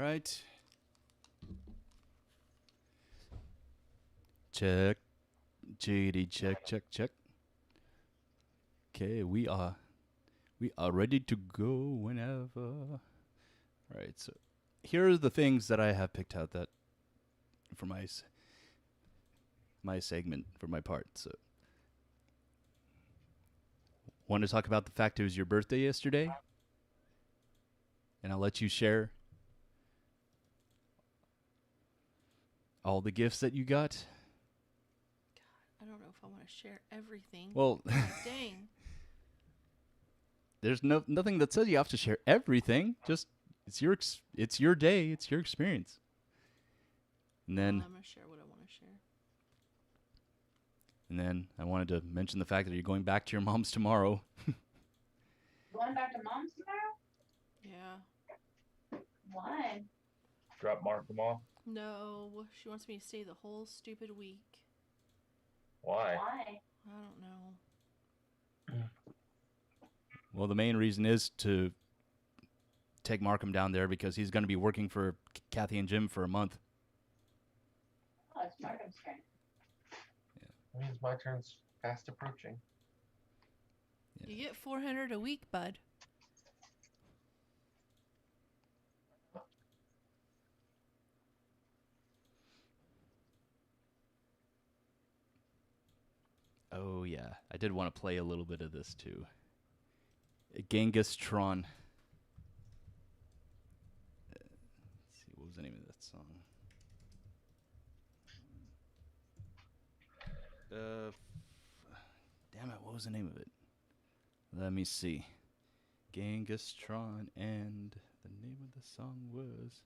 right. Check. JD, check, check, check. Okay, we are ready to go whenever. All right, so here are the things that I have picked out that for my segment for my part. So, want to talk about the fact it was your birthday yesterday, and I'll let you share all the gifts that you got. I don't know if I want to share everything. Well, God dang. There's nothing that says you have to share everything. Just it's your day. It's your experience. And then I'm gonna share what I want to share. And then I wanted to mention the fact that you're going back to your mom's tomorrow. Going back to mom's tomorrow? Yeah. Why? Drop Mark off? No, she wants me to stay the whole stupid week. Why? Why? I don't know. Well, the main reason is to take Markham down there because he's going to be working for Kathy and Jim for a month. Oh, it's Markham's turn. Yeah. That means my turn's fast approaching. Yeah. You get $400 a week, bud. Oh, yeah. I did want to play a little bit of this, too. Genghis Tron. Let's see, what was the name of that song? Damn it, what was the name of it? Let me see. Genghis Tron, and the name of the song was...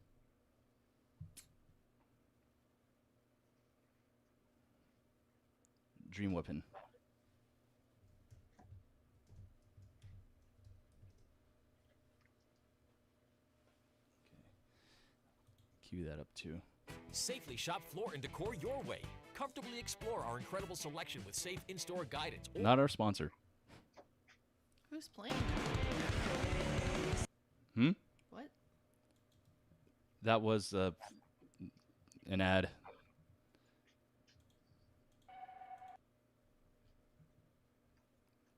Dream Weapon. Okay. Cue that up too. Safely shop floor and decor your way. Comfortably explore our incredible selection with safe in-store guidance. Not our sponsor. Who's playing? What? That was an ad.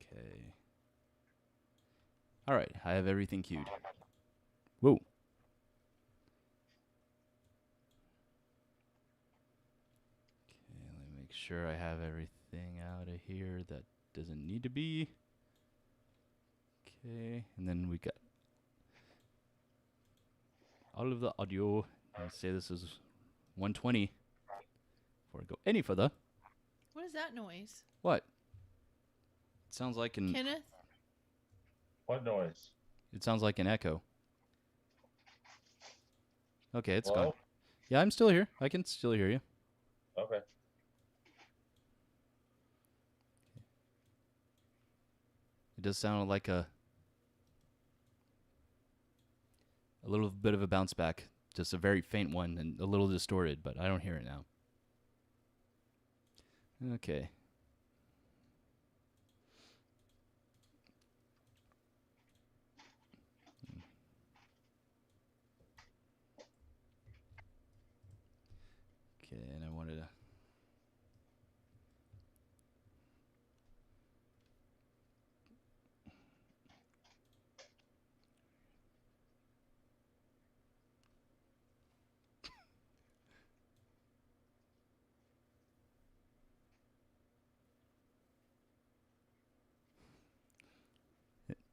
Okay. All right, I have everything queued. Whoa. Okay, let me make sure I have everything out of here that doesn't need to be. Okay, and then we got all of the audio. Let's say this is 120 before I go any further. What is that noise? What? It sounds like an... Kenneth? What noise? It sounds like an echo. Okay, it's Hello? gone. Yeah, I'm still here. I can still hear you. Okay. It does sound like a little bit of a bounce back. Just a very faint one and a little distorted, but I don't hear it now. Okay. Okay, and I wanted to...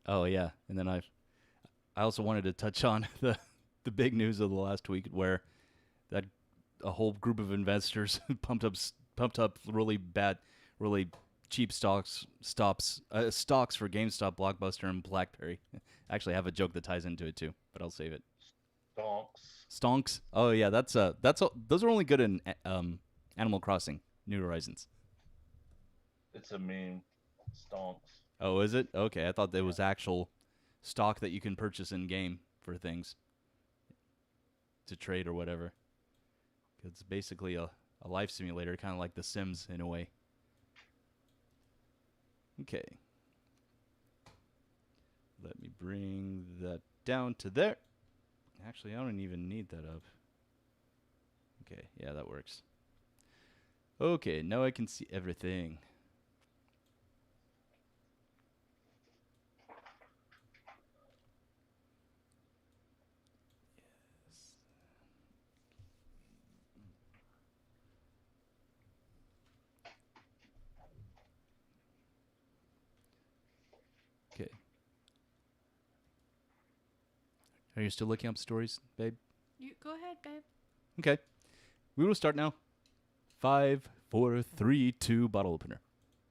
Oh, yeah. And then I also wanted to touch on the big news of the last week where that a whole group of investors pumped up really cheap stocks for GameStop, Blockbuster, and BlackBerry. I actually have a joke that ties into it too, but I'll save it. Stonks. Oh yeah, those are only good in Animal Crossing: New Horizons. It's a meme. Stonks. Oh, is it? Okay, I thought there was actual stock that you can purchase in game for things to trade or whatever. It's basically a life simulator, kind of like The Sims in a way. Okay. Let me bring that down to there. Actually, I don't even need that up. Okay, yeah, that works. Okay, now I can see everything. Okay. Are you still looking up stories, babe? You go ahead, babe. Okay. We will start now. 5, 4, 3, 2, bottle opener.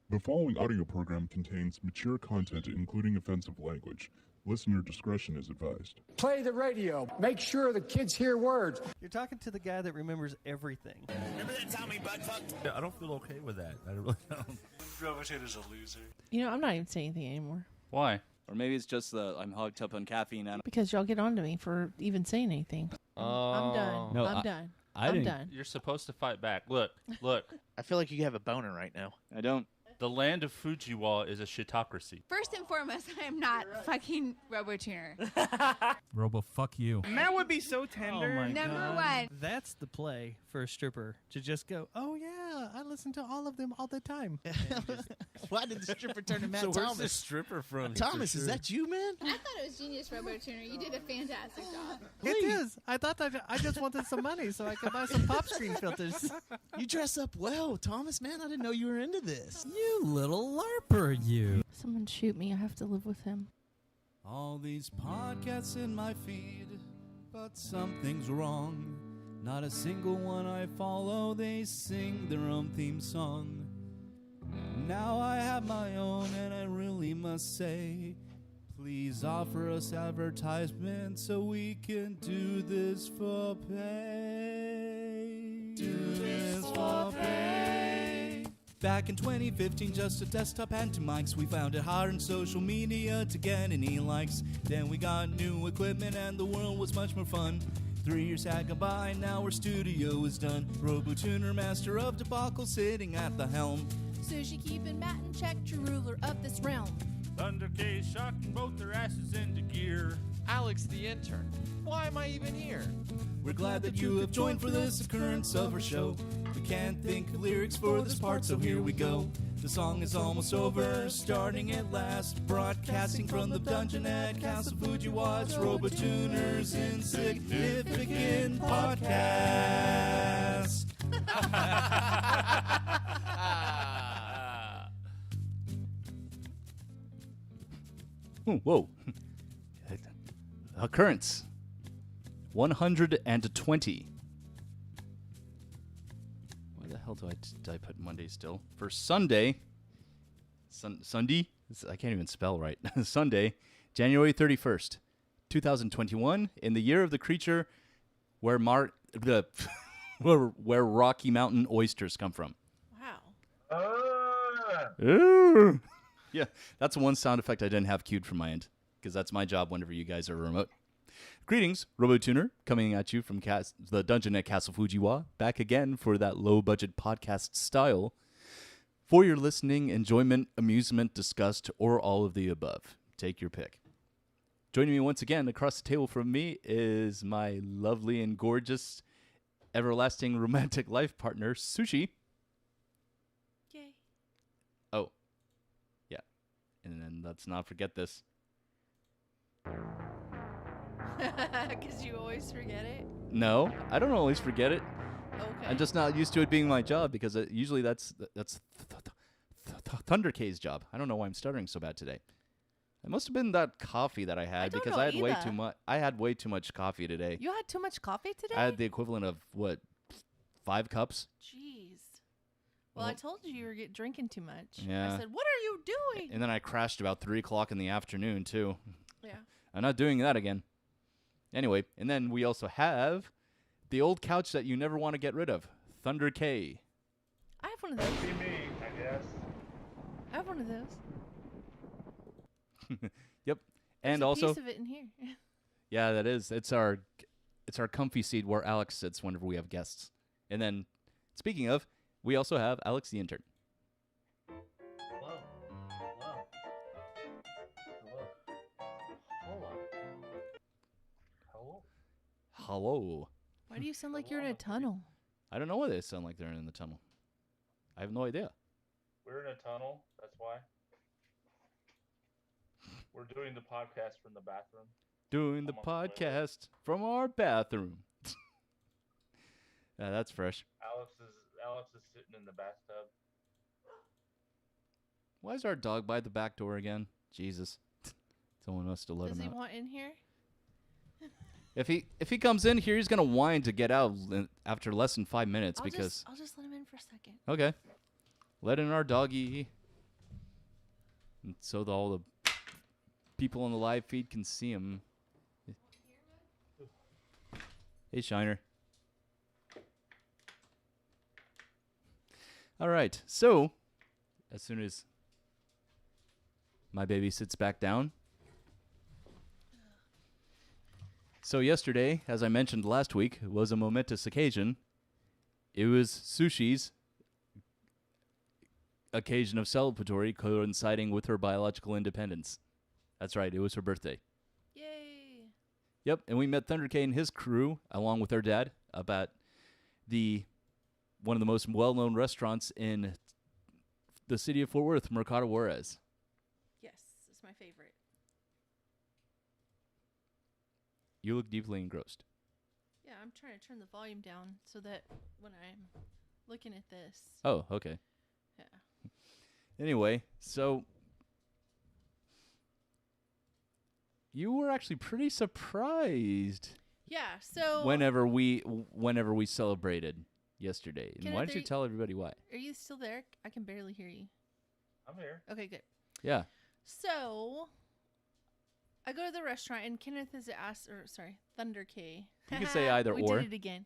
The following audio program contains mature content, including offensive language. Listener discretion is advised. Play the radio. Make sure the kids hear words. You're talking to the guy that remembers everything. Remember that time we butt fucked? I don't feel okay with that. I really don't. Robotator's a loser. You know, I'm not even saying anything anymore. Why? Or maybe it's just I'm hogged up on caffeine. And Because y'all get on to me for even saying anything. I'm done. No, I'm done. I I'm didn't. done. You're supposed to fight back. Look. I feel like you have a boner right now. I don't. The land of Fujiwa is a shitocracy. First and foremost, I am not fucking RoboTuner. Robo, fuck you. That would be so tender. Oh my Number God. one. That's the play for a stripper, to just go, oh yeah, I listen to all of them all the time. Why did the stripper turn to Matt So where's Thomas? the stripper from? Thomas, is that you, man? I thought it was genius, RoboTuner. You did a fantastic job. It is. I thought that I just wanted some money so I could buy some pop screen filters. You dress up well, Thomas, man. I didn't know you were into this. You little LARPer, you. Someone shoot me. I have to live with him. All these podcasts in my feed, but something's wrong. Not a single one I follow, they sing their own theme song. Now I have my own, and I really must say, please offer us advertisement so we can do this for pay. Do this for pay. Back in 2015, just a desktop and two mics. We found it hard on social media to get any likes. Then we got new equipment and the world was much more fun. 3 years had gone by, now our studio is done. RoboTuner, master of debacle, sitting at the helm. Sushi keeping Matt in check, true ruler of this realm. Thunder K shocking both their asses into gear. Alex the intern. Why am I even here? We're glad that you have joined for this occurrence of our show. We can't think of lyrics for this part, so here we go. The song is almost over, starting at last. Broadcasting from the dungeon at Castle Fujiwa's RoboTuner's Insignificant Podcast. Whoa. Occurrence 120. Why the hell did I put Monday still? For Sunday, Sunday? I can't even spell right. Sunday, January 31st, 2021, in the year of the creature where where Rocky Mountain oysters come from. Wow. Yeah, that's one sound effect I didn't have queued from my end, because that's my job whenever you guys are remote. Greetings, RoboTuner, coming at you from the dungeon at Castle Fujiwa, back again for that low-budget podcast style, for your listening, enjoyment, amusement, disgust, or all of the above. Take your pick. Joining me once again across the table from me is my lovely and gorgeous, everlasting romantic life partner, Sushi. Yay. Oh. Yeah. And then let's not forget this. Because you always forget it? No, I don't always forget it. Okay. I'm just not used to it being my job, because usually that's Thunder K's job. I don't know why I'm stuttering so bad today. It must have been that coffee that I had, because I had way too much. I had way too much coffee today. You had too much coffee today? I had the equivalent of what, 5 cups? Jeez. Well, I told you were drinking too much. Yeah. I said, what are you doing? And then I crashed about 3 o'clock in the afternoon too. Yeah. I'm not doing that again. Anyway, and then we also have the old couch that you never want to get rid of, Thunder K. I have one of those. Be me, I guess. I have one of those. Yep. There's And a also, piece of it in here. yeah, that is. It's our comfy seat where Alex sits whenever we have guests. And then, speaking of, we also have Alex the intern. Hello. Hello. Hello. Hold on. Hello? Hello. Why do you sound like you're in a tunnel? I don't know why they sound like they're in the tunnel. I have no idea. We're in a tunnel. That's why. We're doing the podcast from the bathroom. Doing the podcast from our bathroom. Yeah, that's fresh. Alex is sitting in the bathtub. Why is our dog by the back door again? Jesus. Someone must have let Does him he out. want in here? If he comes in here, he's gonna whine to get out after less than 5 minutes because. I'll just let him in for a second. Okay. Let in our doggy. And so that all the people on the live feed can see him. Hey, Shiner. All right. So, as soon as my baby sits back down. So yesterday, as I mentioned last week, was a momentous occasion. It was Sushi's occasion of celebratory coinciding with her biological independence. That's right, it was her birthday. Yay! Yep, and we met Thunder K and his crew, along with their dad, about one of the most well-known restaurants in the city of Fort Worth, Mercado Juarez. Yes, it's my favorite. You look deeply engrossed. Yeah, I'm trying to turn the volume down so that when I'm looking at this. Oh, okay. Yeah. Anyway, so you were actually pretty surprised. Yeah, so whenever we celebrated yesterday. And Kenneth, why don't you tell everybody why? Are you still there? I can barely hear you. I'm here. Okay, good. Yeah. So I go to the restaurant and Kenneth has asked, Thunder K. You can say either we or. did it again.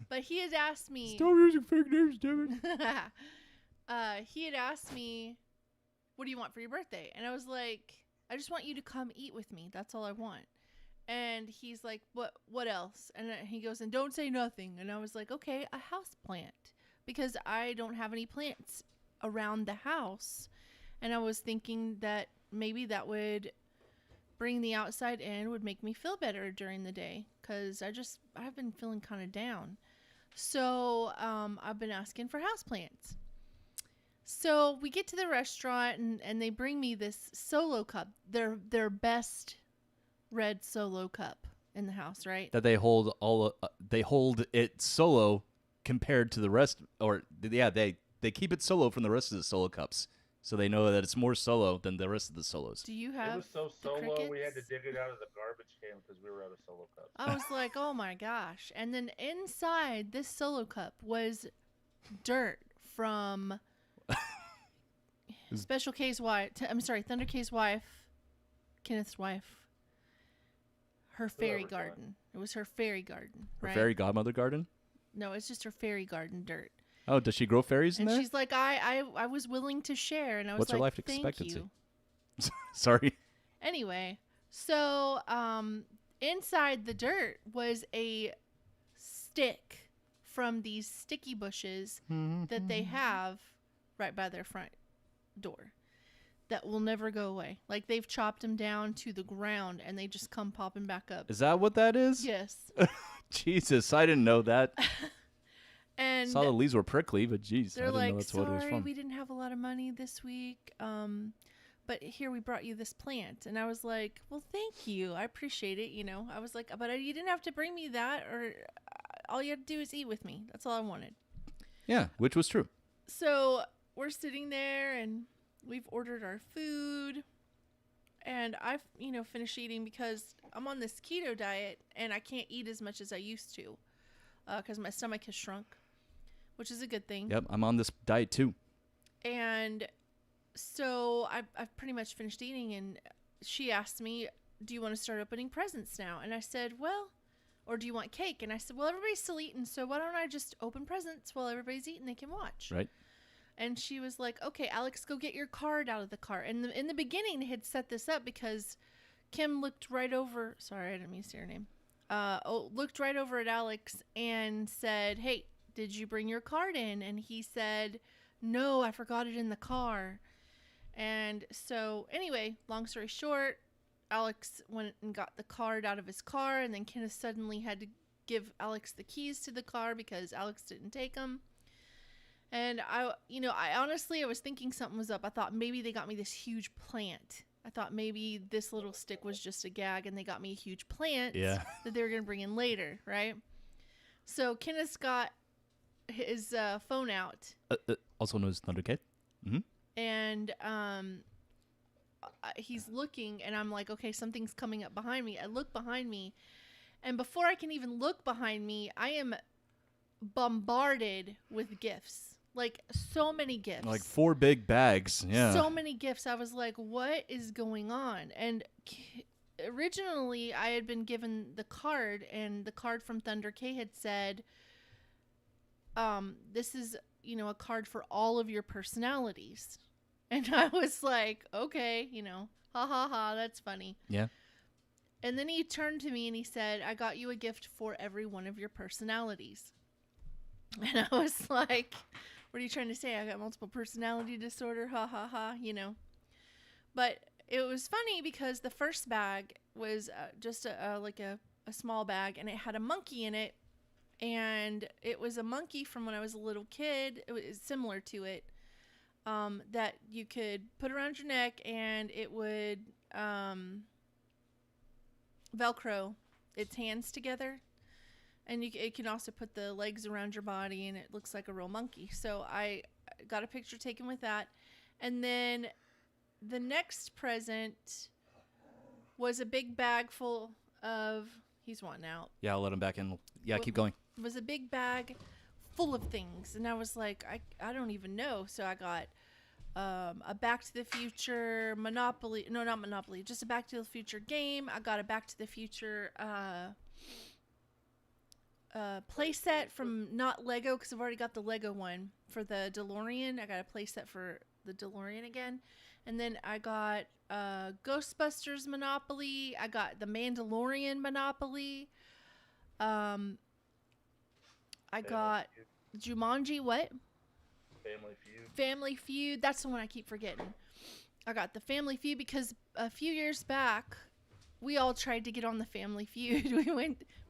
But he had asked me. Stop using fake names, damn it. He had asked me, what do you want for your birthday? And I was like, I just want you to come eat with me. That's all I want. And he's like, what else? And he goes, and don't say nothing. And I was like, okay, a house plant. Because I don't have any plants around the house. And I was thinking that maybe that would bring the outside in, would make me feel better during the day. Because I've been feeling kind of down. So I've been asking for house plants. So we get to the restaurant and they bring me this Solo cup. Their best red Solo cup in the house, right? That they hold it solo compared to the rest, or yeah, they keep it solo from the rest of the Solo cups, so they know that it's more solo than the rest of the Solos. Do you have? It was so the solo crickets? we had to dig it out of the garbage can because we were out of Solo cups. I was like, oh my gosh! And then inside this Solo cup was dirt from Special K's wife. Thunder K's wife, Kenneth's wife. Her fairy garden. It was her fairy garden, Her right? fairy godmother garden? No, it's just her fairy garden dirt. Oh, does she grow fairies in And there? she's like, I was willing to share, and I was What's her like, life thank expectancy? you. Sorry. Anyway, so inside the dirt was a stick from these sticky bushes that they have right by their front door that will never go away. Like they've chopped them down to the ground and they just come popping back up. Is that what that is? Yes. Jesus, I didn't know that. And saw the leaves were prickly, but geez, I they're didn't like, know that's what it was sorry, from. we didn't have a lot of money this week. But here we brought you this plant. And I was like, well, thank you. I appreciate it. You know, I was like, but you didn't have to bring me that, or all you had to do is eat with me. That's all I wanted. Yeah, which was true. So we're sitting there and we've ordered our food. And I've, finished eating because I'm on this keto diet and I can't eat as much as I used to because my stomach has shrunk, which is a good thing. Yep, I'm on this diet too. And so I've pretty much finished eating, and she asked me, do you want to start opening presents now? And I said, well, or do you want cake? And I said, well, everybody's still eating, so why don't I just open presents while everybody's eating? They can watch. Right. And she was like, okay, Alex, go get your card out of the car. And in the beginning, they had set this up because Kim looked right over, sorry, I didn't mean to say her name, looked right over at Alex and said, hey, did you bring your card in? And he said, no, I forgot it in the car. And so anyway, long story short, Alex went and got the card out of his car, and then Kenneth suddenly had to give Alex the keys to the car because Alex didn't take them. And I honestly, I was thinking something was up. I thought maybe they got me this huge plant. I thought maybe this little stick was just a gag and they got me a huge plant Yeah. that they were going to bring in later, right? So Kenneth's got his phone out. Also known as Thunder K. Mm-hmm. And he's looking, and I'm like, okay, something's coming up behind me. I look behind me, and before I can even look behind me, I am bombarded with gifts. Like, so many gifts. Like 4 big bags. Yeah. So many gifts. I was like, what is going on? And originally, I had been given the card, and the card from Thunder K had said, this is, a card for all of your personalities. And I was like, okay, ha ha ha, that's funny. Yeah. And then he turned to me and he said, I got you a gift for every one of your personalities. And I was like, what are you trying to say? I got multiple personality disorder, ha ha ha, But it was funny because the first bag was just a small bag, and it had a monkey in it. And it was a monkey from when I was a little kid. It was similar to it. That you could put around your neck, and it would Velcro its hands together. And it can also put the legs around your body, and it looks like a real monkey. So I got a picture taken with that. And then the next present was a big bag full of... He's wanting out. Yeah, I'll let him back in. Yeah, keep going. It was a big bag full of things. And I was like, I don't even know. So I got a Back to the Future Monopoly. No, not Monopoly. Just a Back to the Future game. I got a Back to the Future... play set from not Lego, because I've already got the Lego one for the DeLorean. I got a play set for the DeLorean again. And then I got Ghostbusters Monopoly. I got the Mandalorian Monopoly. I got Jumanji. What? Family Feud. Family Feud. That's the one I keep forgetting. I got the Family Feud because a few years back, we all tried to get on the Family Feud.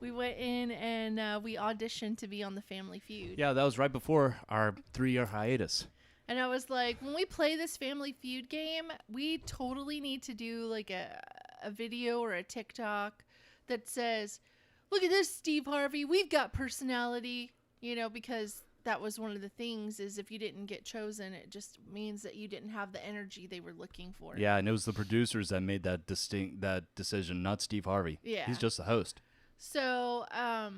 We went in and we auditioned to be on the Family Feud. Yeah, that was right before our 3-year hiatus. And I was like, when we play this Family Feud game, we totally need to do like a video or a TikTok that says, look at this, Steve Harvey, we've got personality, because that was one of the things is if you didn't get chosen, it just means that you didn't have the energy they were looking for. Yeah, and it was the producers that made that decision, not Steve Harvey. Yeah. He's just the host. So, I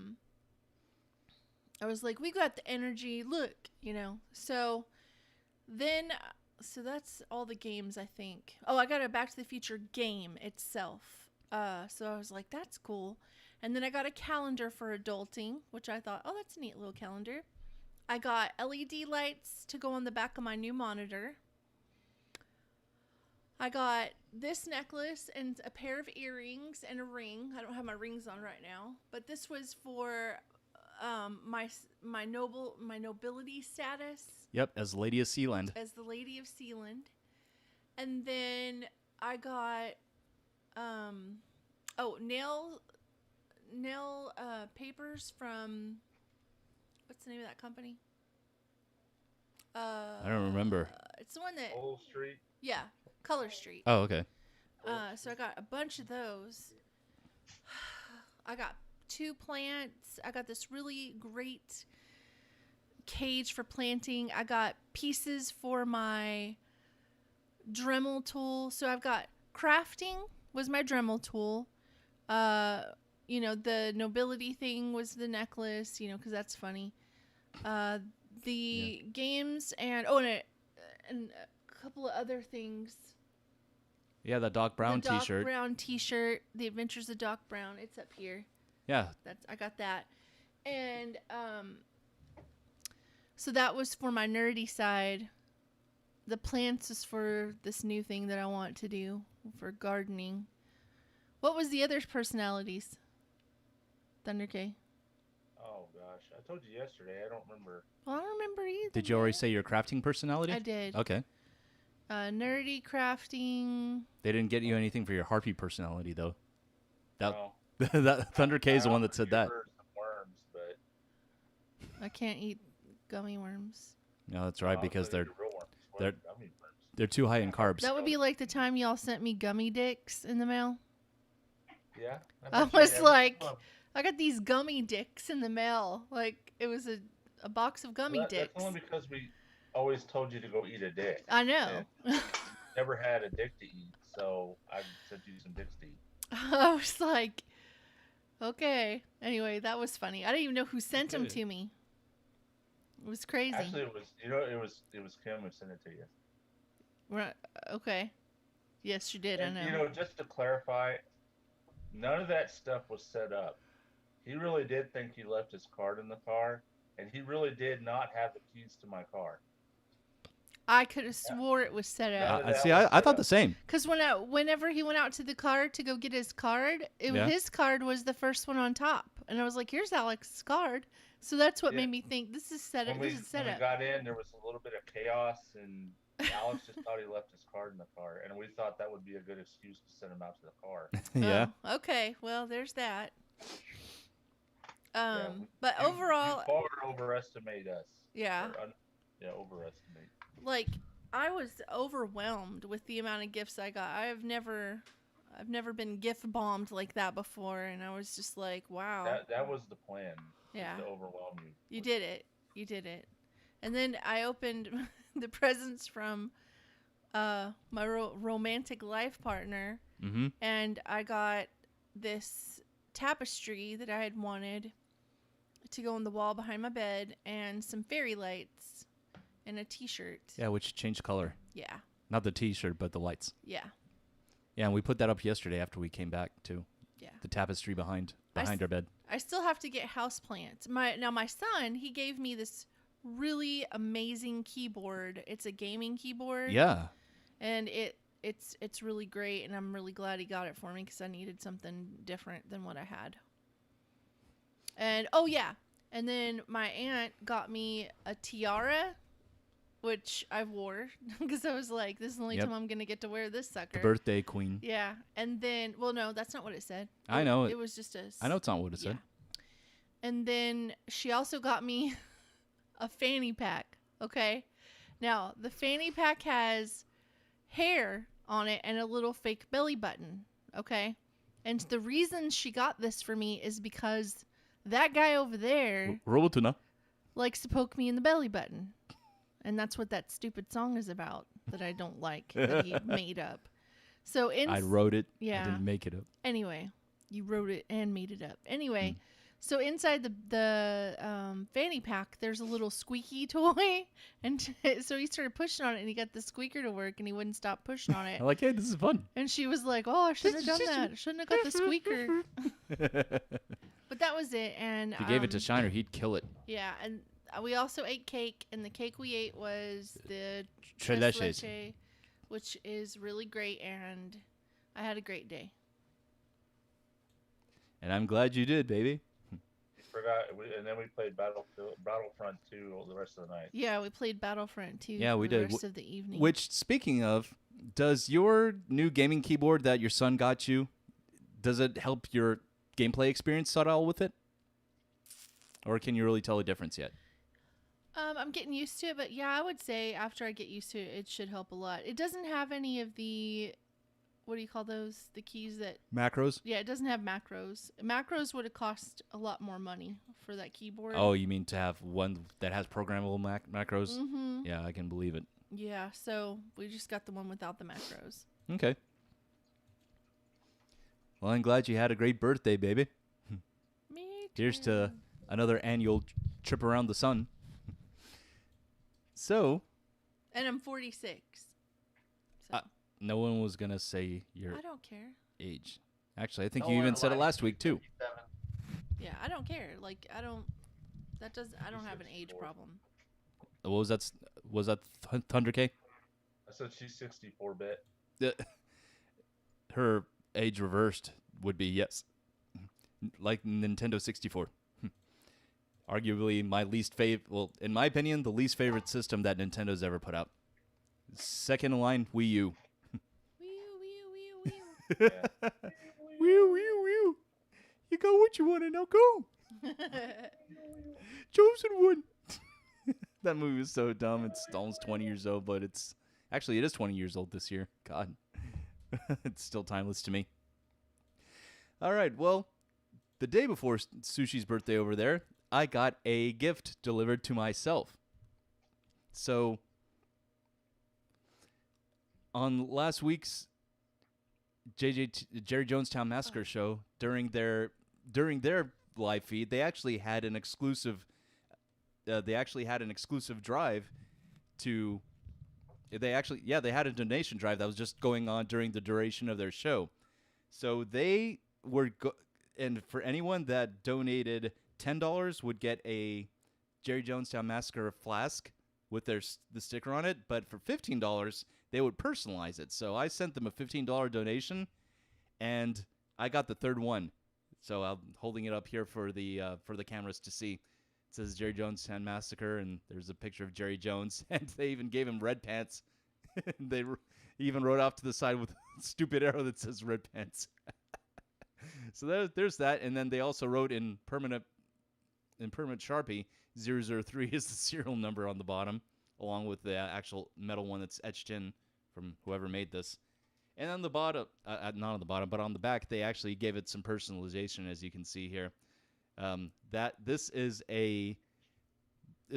was like, we got the energy, look, So then, so that's all the games, I think. Oh, I got a Back to the Future game itself. So I was like, that's cool. And then I got a calendar for adulting, which I thought, oh, that's a neat little calendar. I got LED lights to go on the back of my new monitor. I got this necklace and a pair of earrings and a ring. I don't have my rings on right now, but this was for my nobility status. Yep, as Lady of Sealand. As the Lady of Sealand. And then I got nail papers from, what's the name of that company? I don't remember. It's the one that... Old Street? Yeah, Color Street. Oh, okay. So I got a bunch of those. I got 2 plants. I got this really great cage for planting. I got pieces for my Dremel tool. So I've got crafting was my Dremel tool. The nobility thing was the necklace, because that's funny. The games and a couple of other things. Yeah, the Doc Brown the Doc T-shirt. Brown T-shirt, The Adventures of Doc Brown. It's up here. Yeah. I got that. And so that was for my nerdy side. The plants is for this new thing that I want to do for gardening. What was the other personalities? Thunder K. Oh gosh, I told you yesterday. I don't remember. Well, I don't remember either. Did you already say your crafting personality? I did. Okay. Nerdy crafting. They didn't get you anything for your Harpy personality, though. No. That Thunder K is the one that said that. Some I can't eat gummy worms. No, that's right, because I'll tell you the real ones. What they're are gummy worms? they're too high in carbs. That would be like the time y'all sent me gummy dicks in the mail. Yeah. I bet you was every like, time- I got these gummy dicks in the mail. Like, it was a box of gummy Well, dicks. That's only because we always told you to go eat a dick. I know. And never had a dick to eat, so I sent you some dicks to eat. I was like, okay. Anyway, that was funny. I didn't even know who sent them to me. It was crazy. Actually, it was Kim who sent it to you. Right. Okay. Yes, you did. And, I know. just to clarify, none of that stuff was set up. He really did think he left his card in the car, and he really did not have the keys to my car. I could have swore it was set up. I thought the same. Because whenever he went out to the car to go get his card, his card was the first one on top, and I was like, "Here's Alex's card." So that's what made me think this is set up. This is set When up. we got in, there was a little bit of chaos, and Alex just thought he left his card in the car, and we thought that would be a good excuse to send him out to the car. Yeah. Oh, okay. Well, there's that. Yeah, But overall, you far overestimate us. Yeah. Overestimate. Like, I was overwhelmed with the amount of gifts I got. I've never been gift bombed like that before, and I was just like, wow. That was the plan. Yeah. To overwhelm you. You did it. You did it. And then I opened the presents from my romantic life partner, and I got this tapestry that I had wanted to go on the wall behind my bed, and some fairy lights, and a T-shirt. Yeah, which changed color. Yeah. Not the T-shirt, but the lights. Yeah. Yeah, and we put that up yesterday after we came back too. Yeah. The tapestry behind our bed. I still have to get houseplants. My son, he gave me this really amazing keyboard. It's a gaming keyboard. Yeah. And it's really great, and I'm really glad he got it for me because I needed something different than what I had. And oh yeah, and then my aunt got me a tiara, which I wore because I was like, this is the only time I'm gonna get to wear this sucker. The birthday queen. Yeah, and then no, that's not what it said. I know it was just a. I know it's not what it said. And then she also got me a fanny pack. Okay, now the fanny pack has hair on it and a little fake belly button. Okay, and the reason she got this for me is because that guy over there Robotuna likes to poke me in the belly button. And that's what that stupid song is about that I don't like, that he made up. So I wrote it. Yeah. I didn't make it up. Anyway, you wrote it and made it up. Anyway, so inside the fanny pack, there's a little squeaky toy. And so he started pushing on it, and he got the squeaker to work, and he wouldn't stop pushing on it. I'm like, hey, this is fun. And she was like, oh, I shouldn't have done that. I shouldn't have got the squeaker. But that was it. And if you gave it to Shiner, he'd kill it. Yeah, and we also ate cake, and the cake we ate was the Tres leche, which is really great, and I had a great day. And I'm glad you did, baby. And then we played Battlefront 2 the rest of the night. Yeah, we played Battlefront 2 yeah, we the did. rest of the evening. Which, speaking of, does your new gaming keyboard that your son got you, does it help your gameplay experience at all with it? Or can you really tell a difference yet? I'm getting used to it, but yeah, I would say after I get used to it, it should help a lot. It doesn't have any of the, what do you call those? The keys that... Macros? Yeah, it doesn't have macros. Macros would have cost a lot more money for that keyboard. Oh, you mean to have one that has programmable macros? Mm-hmm. Yeah, I can believe it. Yeah, so we just got the one without the macros. Okay. Well, I'm glad you had a great birthday, baby. Me too. Here's to another annual trip around the sun. So. And I'm 46. So. No one was going to say your I don't care. age. Actually, I think you even said it last week, too. Yeah, I don't care. Like, I don't have an age problem. What was that? Was that 100K? I said she's 64-bit. Her age reversed would be yes. Like Nintendo 64. Arguably my least favorite, well, in my opinion, the least favorite system that Nintendo's ever put out. Second in line, Wii U. Wii U. Wii U. You got what you want to now go. Chosen one. That movie was so dumb. It's almost 20 years old, but it is 20 years old this year. God. It's still timeless to me. All right, well, the day before Sushi's birthday over there, I got a gift delivered to myself. So, on last week's Jerry Jonestown Massacre show, during their live feed, they actually had an exclusive drive to. They had a donation drive that was just going on during the duration of their show. So they were, and for anyone that donated $10 would get a Jerry Jonestown Massacre flask with the sticker on it. But for $15, they would personalize it. So I sent them a $15 donation, and I got the third one. So I'm holding it up here for the cameras to see. It says Jerry Jonestown Massacre, and there's a picture of Jerry Jones, and they even gave him red pants. They even wrote off to the side with a stupid arrow that says red pants. So there's that, and then they also wrote in permanent Sharpie, 003 is the serial number on the bottom, along with the actual metal one that's etched in from whoever made this. And on the bottom, not on the bottom, but on the back, they actually gave it some personalization, as you can see here. It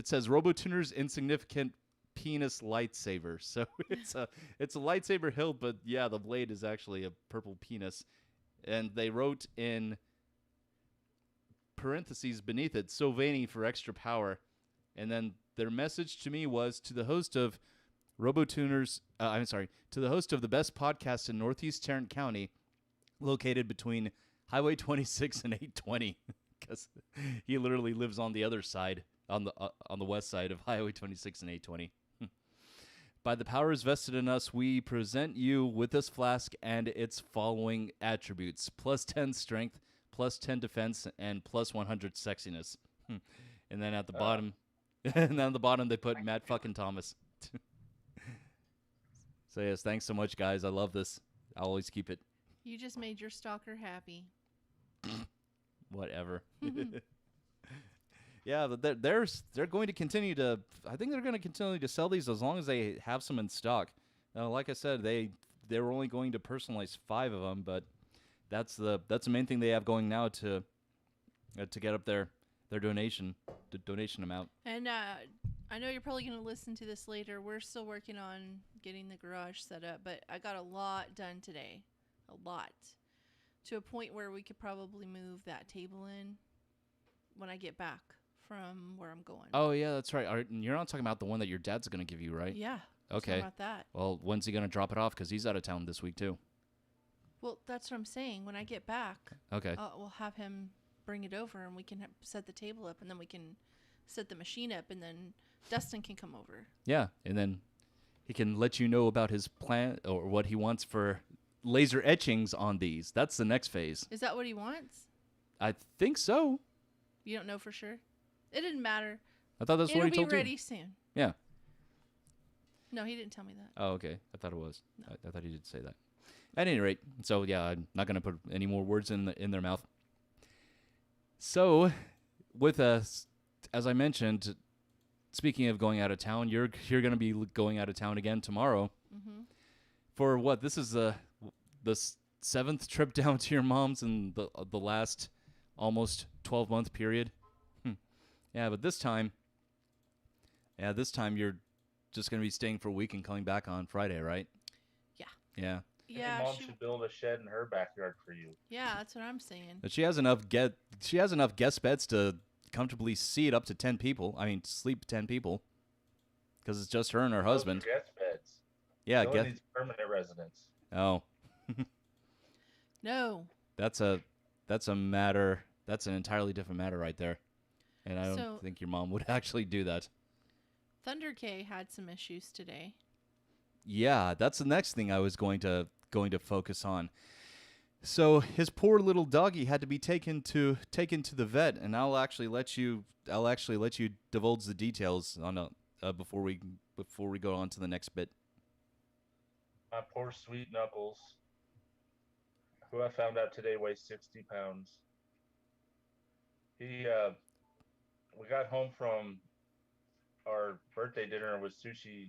says RoboTuner's insignificant penis lightsaber. So it's a lightsaber hilt, but yeah, the blade is actually a purple penis. And they wrote in parentheses beneath it, so veiny for extra power. And then their message to me was to the host of to the host of the best podcast in Northeast Tarrant County, located between Highway 26 and 820. Because he literally lives on the other side, on the west side of Highway 26 and 820. By the powers vested in us, we present you with this flask and its following attributes: plus 10 strength, plus 10 defense, and plus 100 sexiness. And then at the bottom, they put Matt fucking Thomas. So yes, thanks so much, guys. I love this. I'll always keep it. You just made your stalker happy. Whatever. Yeah, but they're going to continue to. I think they're going to continue to sell these as long as they have some in stock. Like I said, they were only going to personalize 5 of them, but that's the main thing they have going now to get up their donation amount. And I know you're probably going to listen to this later. We're still working on getting the garage set up, but I got a lot done today, a lot, to a point where we could probably move that table in when I get back from where I'm going. Oh, yeah, that's right. You're not talking about the one that your dad's going to give you, right? Yeah. Okay. About that. Well, when's he going to drop it off? Because he's out of town this week, too. Well, that's what I'm saying. When I get back, okay, we'll have him bring it over, and we can set the table up, and then we can set the machine up, and then Dustin can come over. Yeah, and then he can let you know about his plan or what he wants for laser etchings on these. That's the next phase. Is that what he wants? I think so. You don't know for sure? It didn't matter. I thought that's what he told you. It'll be ready soon. Yeah. No, he didn't tell me that. Oh, okay. I thought it was. No. I thought he did say that. At any rate, so yeah, I'm not going to put any more words in their mouth. So, with us, as I mentioned, speaking of going out of town, you're going to be going out of town again tomorrow. Mm-hmm. For what? This is the 7th trip down to your mom's in the last almost 12-month period. Yeah, but this time you're just going to be staying for a week and coming back on Friday, right? Yeah. Yeah. Yeah. Mom should build a shed in her backyard for you. Yeah, that's what I'm saying. But she has enough guest beds to comfortably seat up to 10 people. I mean, sleep 10 people. Because it's just her and her husband. Guest beds. Yeah, no one needs permanent residence. Oh. No. That's a matter. That's an entirely different matter right there. And I don't think your mom would actually do that. Thunder K had some issues today. Yeah, that's the next thing I was going to focus on. So his poor little doggy had to be taken to the vet, and I'll actually let you divulge the details on before we go on to the next bit. My poor sweet Knuckles, who I found out today weighs 60 pounds. He we got home from our birthday dinner with sushi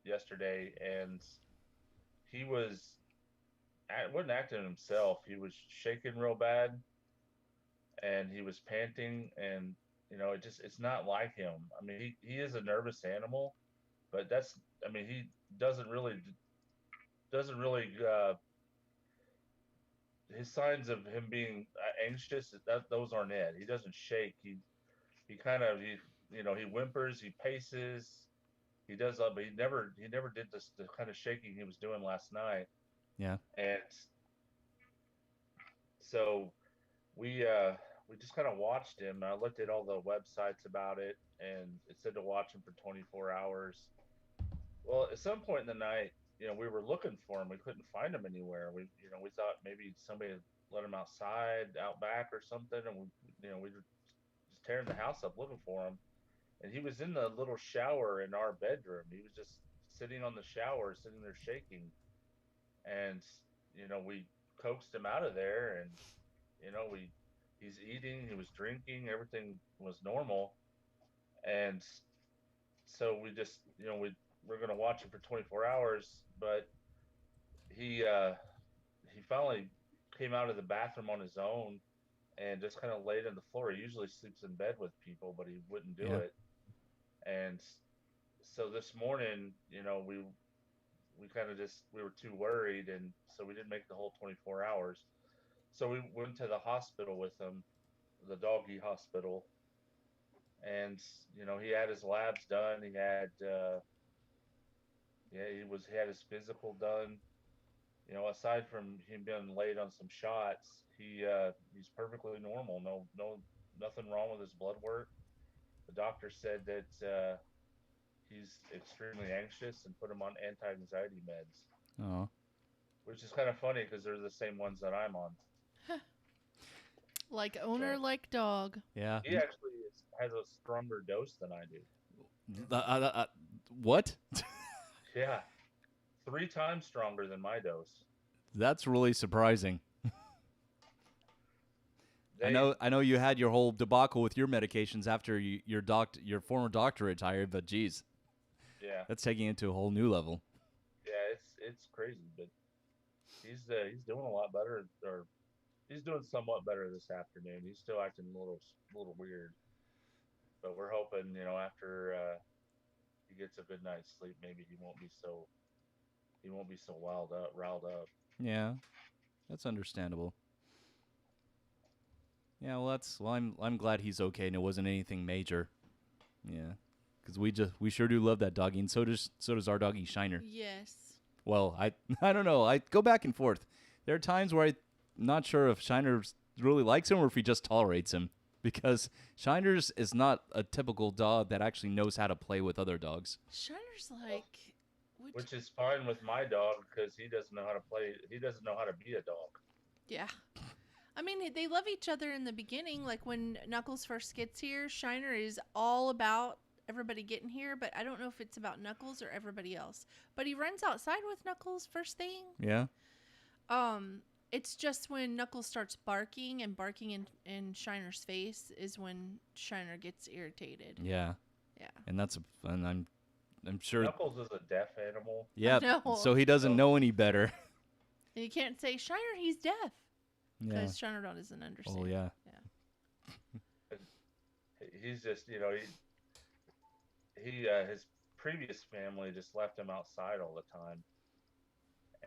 yesterday, and he wasn't acting himself. He was shaking real bad, and he was panting, and it's not like him. I mean, he is a nervous animal, but he doesn't really doesn't really his signs of him being anxious, that those aren't it. He doesn't shake. He kind of he whimpers, he paces, he does but he never did the kind of shaking he was doing last night. Yeah. And so we just kind of watched him. I looked at all the websites about it, and it said to watch him for 24 hours. Well, at some point in the night, we were looking for him. We couldn't find him anywhere. We thought maybe somebody had let him outside, out back or something, and we were just tearing the house up looking for him. And he was in the little shower in our bedroom. He was just sitting on the shower, sitting there shaking. And we coaxed him out of there, and he's eating, he was drinking, everything was normal. And so we just we're gonna watch him for 24 hours, but he finally came out of the bathroom on his own and just kind of laid on the floor. He usually sleeps in bed with people, but he wouldn't do it. And so this morning, we kind of we were too worried, and so we didn't make the whole 24 hours. So we went to the hospital with him, the doggy hospital, and he had his labs done. He had he had his physical done. Aside from him being laid on some shots, he's perfectly normal. Nothing wrong with his blood work. The doctor said that he's extremely anxious and put him on anti-anxiety meds. Oh. Which is kind of funny because they're the same ones that I'm on. Like owner, like dog. Yeah. He actually has a stronger dose than I do. What? Yeah. 3 times stronger than my dose. That's really surprising. I know you had your whole debacle with your medications after your former doctor retired, but geez. Yeah. That's taking it to a whole new level. Yeah, it's crazy, but he's doing a lot better, or he's doing somewhat better this afternoon. He's still acting a little weird, but we're hoping after he gets a good night's sleep, maybe he won't be so riled up. Yeah, that's understandable. Yeah, well, I'm glad he's okay and it wasn't anything major. Yeah, because we sure do love that doggy, and so does our doggy Shiner. Yes. Well, I don't know. I go back and forth. There are times where I'm not sure if Shiner really likes him or if he just tolerates him, because Shiner's is not a typical dog that actually knows how to play with other dogs. Shiner's like... Which is fine with my dog because he doesn't know how to play. He doesn't know how to be a dog. Yeah. I mean, they love each other in the beginning. Like when Knuckles first gets here, Shiner is all about everybody getting here, but I don't know if it's about Knuckles or everybody else. But he runs outside with Knuckles first thing. Yeah. It's just when Knuckles starts barking in Shiner's face is when Shiner gets irritated. Yeah. Yeah. And I'm sure Knuckles is a deaf animal. Yeah. So he doesn't know any better. And you can't say, Shiner, he's deaf. Yeah. Because Shiner doesn't understand. Oh, yeah. He's just, he his previous family just left him outside all the time.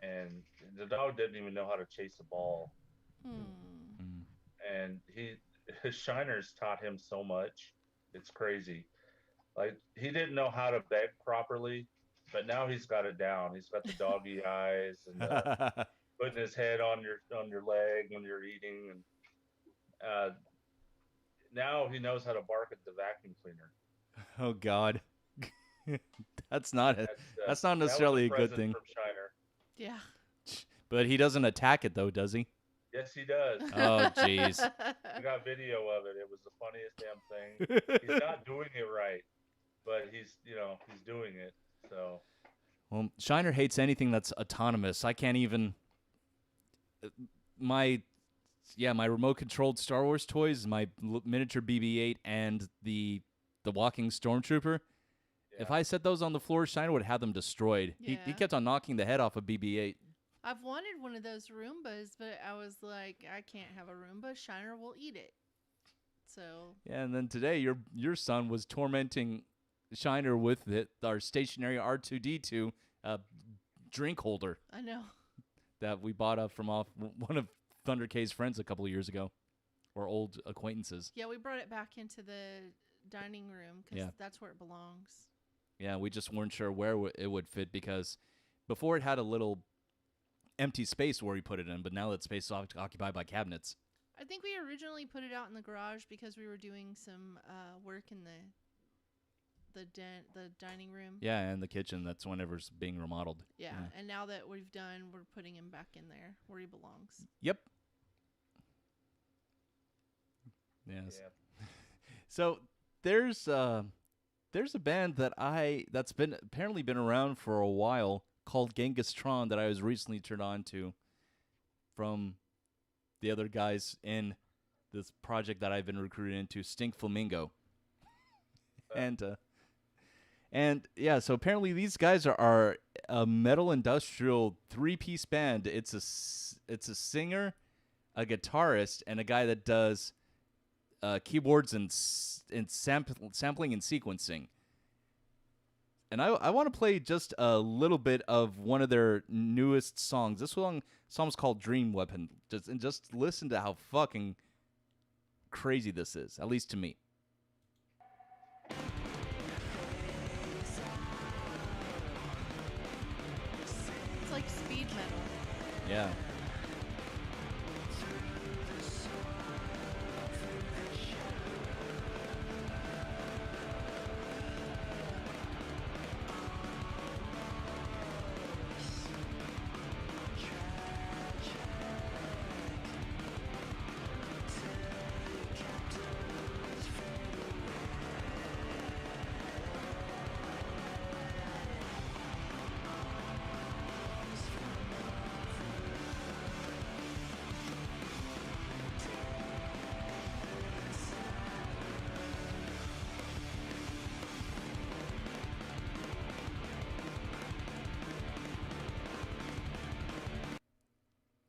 And the dog didn't even know how to chase a ball. And Shiner's taught him so much. It's crazy. Like, he didn't know how to beg properly, but now he's got it down. He's got the doggy eyes and putting his head on your leg when you're eating, and now he knows how to bark at the vacuum cleaner. Oh God, that's not necessarily a good thing. From Shiner. Yeah. But he doesn't attack it though, does he? Yes, he does. Oh jeez. I got video of it. It was the funniest damn thing. He's not doing it right, but he's doing it. So. Well, Shiner hates anything that's autonomous. I can't even. My Yeah, my remote-controlled Star Wars toys, my miniature BB-8, and the walking stormtrooper. If I set those on the floor, Shiner would have them destroyed. He Yeah. kept on knocking the head off of BB-8. I've wanted one of those Roombas, but I was like, I can't have a Roomba. Shiner will eat it. So. Yeah, and then today your son was tormenting Shiner with our stationary R2D2 drink holder. I know. That we bought up from off one of Thunder K's friends a couple of years ago, or old acquaintances. Yeah, we brought it back into the dining room because that's where it belongs. Yeah, we just weren't sure where it would fit because before it had a little empty space where we put it in, but now that space is occupied by cabinets. I think we originally put it out in the garage because we were doing some work in the dining room. Yeah, and the kitchen. That's whenever's being remodeled. Yeah, and now that we're putting him back in there where he belongs. Yep. Yes. Yeah. So there's a band that's apparently been around for a while called Genghis Tron that I was recently turned on to from the other guys in this project that I've been recruited into, Stink Flamingo. And yeah, so apparently these guys are a metal industrial 3-piece band. It's a singer, a guitarist, and a guy that does keyboards and sampling and sequencing. And I want to play just a little bit of one of their newest songs. This song's called Dream Weapon. Just listen to how fucking crazy this is, at least to me. It's like speed metal. Yeah.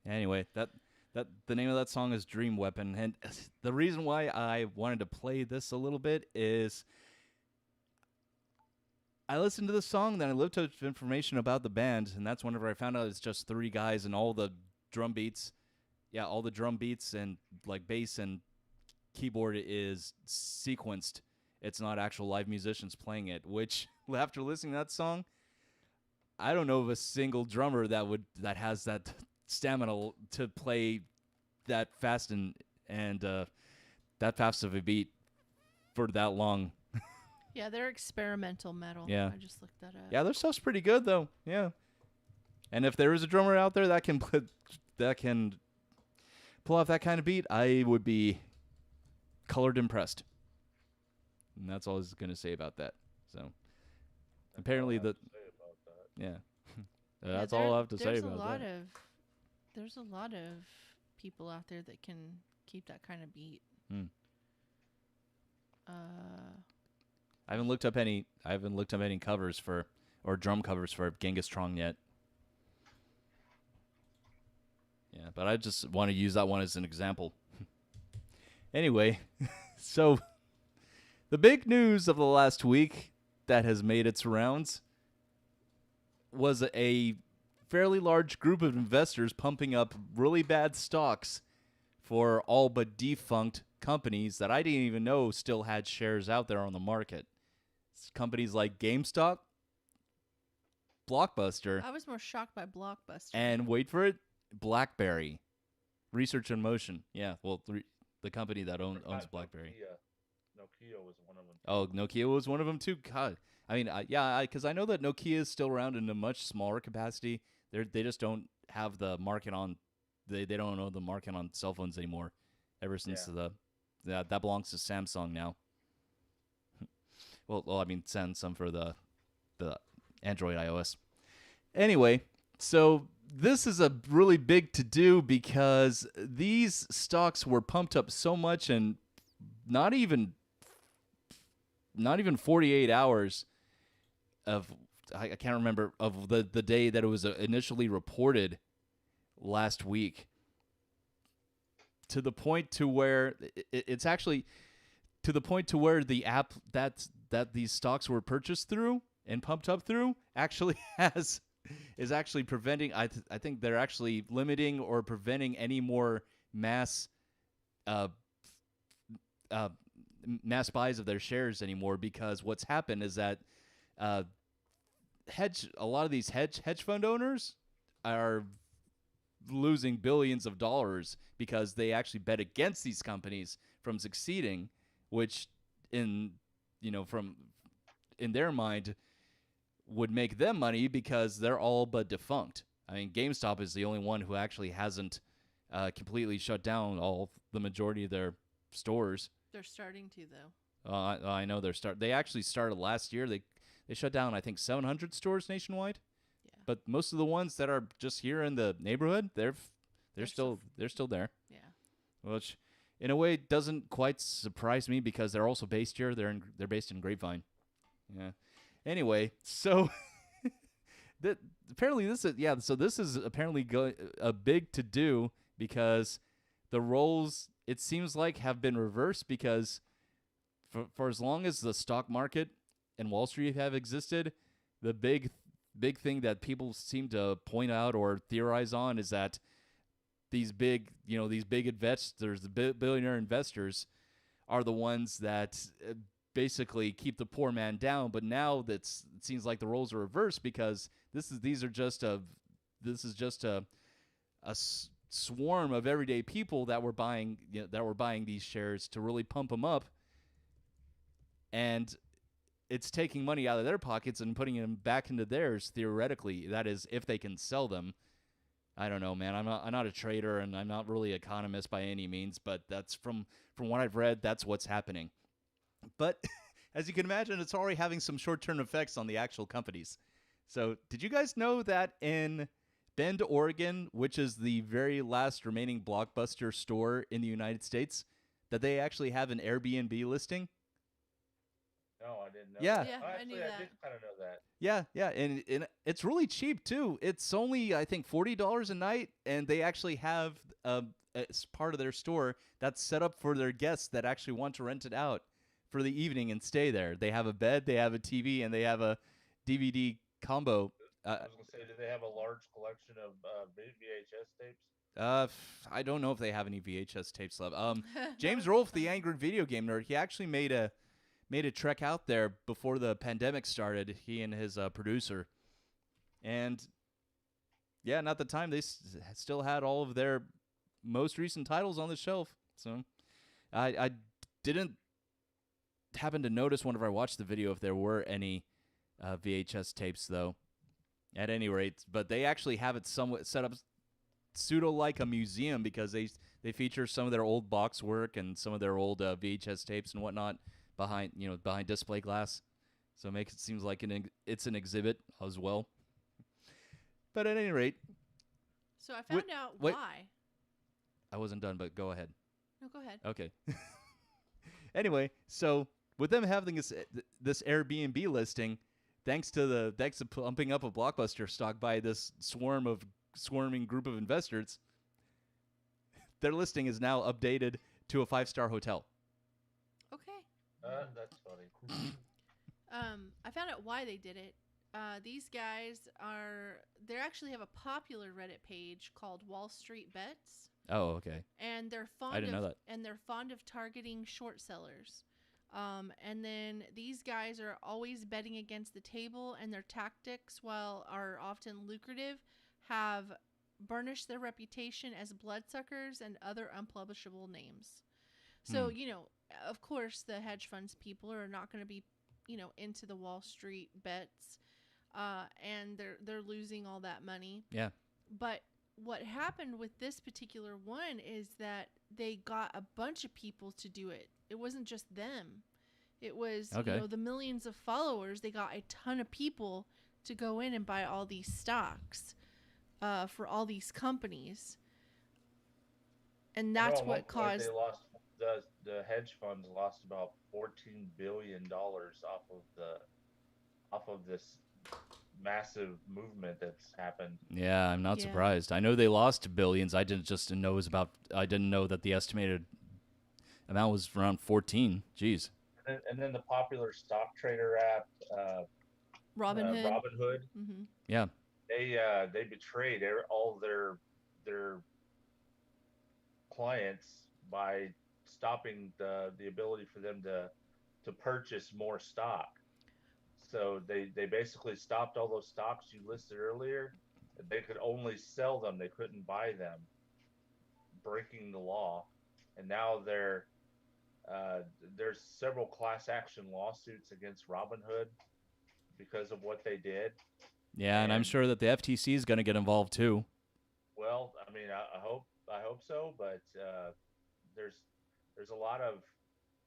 Anyway, that the name of that song is Dream Weapon, and the reason why I wanted to play this a little bit is I listened to the song, then I looked up information about the band, and that's whenever I found out it's just 3 guys and all the drum beats. Yeah, all the drum beats and like bass and keyboard is sequenced. It's not actual live musicians playing it, which after listening to that song, I don't know of a single drummer that has that stamina to play that fast and that fast of a beat for that long. Yeah, they're experimental metal. Yeah. I just looked that up. Yeah, their stuff's pretty good though. Yeah. And if there is a drummer out there that can pull off that kind of beat, I would be colored impressed. And that's all I was going to say about that. So apparently that's all I have to say about that. There's a lot of people out there that can keep that kind of beat. I haven't looked up any covers or drum covers for Genghis Tron yet. Yeah, but I just want to use that one as an example. Anyway, so the big news of the last week that has made its rounds was a fairly large group of investors pumping up really bad stocks for all but defunct companies that I didn't even know still had shares out there on the market. It's companies like GameStop, Blockbuster. I was more shocked by Blockbuster. And wait for it, BlackBerry. Research in Motion. Yeah, well, the company that owns BlackBerry. Nokia was one of them. Oh, Nokia was one of them too? God. I mean, because I know that Nokia is still around in a much smaller capacity. They just don't have the market on. They don't know the market on cell phones anymore. Ever since that belongs to Samsung now. well, I mean Samsung for the Android iOS. Anyway, so this is a really big to-do because these stocks were pumped up so much and not even 48 hours of, I can't remember, of the day that it was initially reported last week, to the point to where it's actually to the point to where the app that these stocks were purchased through and pumped up through actually is actually preventing. I think they're actually limiting or preventing any more mass mass buys of their shares anymore, because what's happened is that a lot of these hedge fund owners are losing billions of dollars because they actually bet against these companies from succeeding, which in their mind would make them money because they're all but defunct. I mean, GameStop is the only one who actually hasn't completely shut down the majority of their stores. They're starting to, though. I know they actually started last year. They shut down, I think, 700 stores nationwide. Yeah. But most of the ones that are just here in the neighborhood, they're still there. Yeah. Which, in a way, doesn't quite surprise me because they're also based here. They're based in Grapevine. Yeah. Anyway, so apparently this is apparently a big to do because the roles, it seems like, have been reversed, because for as long as the stock market and Wall Street have existed, the big thing that people seem to point out or theorize on is that these big investors, the billionaire investors, are the ones that basically keep the poor man down. But now it seems like the roles are reversed, because this is just a swarm of everyday people that were buying these shares to really pump them up, and it's taking money out of their pockets and putting them back into theirs, theoretically. That is, if they can sell them. I don't know, man. I'm not a trader, and I'm not really an economist by any means, but that's from what I've read, that's what's happening. But as you can imagine, it's already having some short-term effects on the actual companies. So did you guys know that in Bend, Oregon, which is the very last remaining Blockbuster store in the United States, that they actually have an Airbnb listing? No, I didn't know. Yeah. That. Yeah, I Actually, knew I that. did kind of know that. Yeah, and it's really cheap too. It's only, I think, $40 a night, and they actually have as part of their store that's set up for their guests that actually want to rent it out for the evening and stay there. They have a bed, they have a TV, and they have a DVD combo. I was gonna say, do they have a large collection of VHS tapes? I don't know if they have any VHS tapes left. James Rolfe, the angry video game nerd, he actually made a trek out there before the pandemic started. He and his producer, and yeah, and at the time they still had all of their most recent titles on the shelf. So I didn't happen to notice whenever I watched the video if there were any VHS tapes, though. At any rate, but they actually have it somewhat set up pseudo like a museum, because they feature some of their old box work and some of their old VHS tapes and whatnot behind display glass. So it makes it seems like it's an exhibit as well. But at any rate, So I found out why. I wasn't done, but go ahead. No, go ahead. Okay. Anyway, so with them having this Airbnb listing, thanks to pumping up of Blockbuster stock by this swarming group of investors, their listing is now updated to a 5-star hotel. Okay. That's funny. I found out why they did it. These guys they actually have a popular Reddit page called Wall Street Bets. Oh, okay. And they're I didn't know that. And they're fond of targeting short sellers. And then these guys are always betting against the table, and their tactics, while are often lucrative, have burnished their reputation as bloodsuckers and other unpublishable names. So, of course, the hedge funds people are not going to be, into the Wall Street bets, and they're losing all that money. Yeah. But what happened with this particular one is that they got a bunch of people to do it. It wasn't just them. It was, the millions of followers. They got a ton of people to go in and buy all these stocks. for all these companies, and I know that's at one what point caused. they lost the hedge funds lost about $14 billion off of this massive movement that's happened. Yeah, I'm not Yeah. surprised. I know they lost billions. I didn't I didn't know that the estimated amount was around 14. Jeez. And then the popular stock trader app, Robinhood. Robinhood, Mm-hmm. Yeah. they betrayed all their clients by stopping the ability for them to purchase more stock. So they basically stopped all those stocks you listed earlier. They could only sell them; they couldn't buy them, breaking the law. And now there's several class action lawsuits against Robinhood because of what they did. Yeah, and I'm sure that the FTC is going to get involved too. Well, I mean, I hope so, but there's a lot of,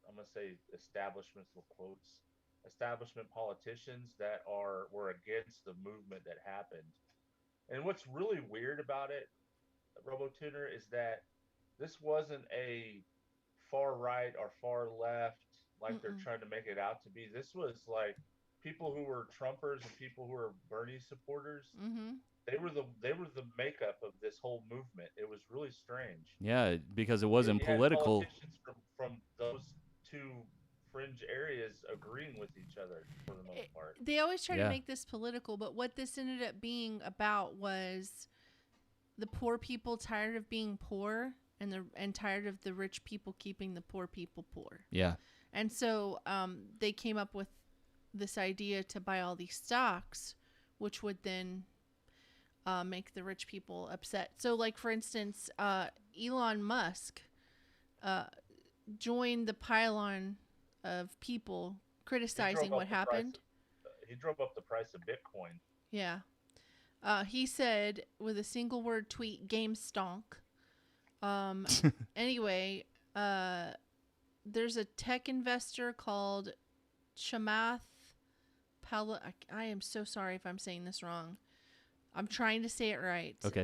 I'm gonna say, establishments with quotes, establishment politicians that were against the movement that happened. And what's really weird about it, RoboTuner, is that this wasn't a far right or far left like they're trying to make it out to be. This was like people who were Trumpers and people who were Bernie supporters. Mm-hmm. They were the makeup of this whole movement. It was really strange. Yeah, because it wasn't You had political. politicians from those two fringe areas agreeing with each other for the most part. They always try Yeah. to make this political, but what this ended up being about was the poor people tired of being poor and tired of the rich people keeping the poor people poor. Yeah. And so they came up with this idea to buy all these stocks, which would then make the rich people upset. So, like, for instance, Elon Musk joined the pylon of people criticizing what happened. He drove up the price of Bitcoin. Yeah. He said, with a single word tweet, game stonk. Anyway, there's a tech investor called Chamath I am so sorry if I'm saying this wrong. I'm trying to say it right. Okay.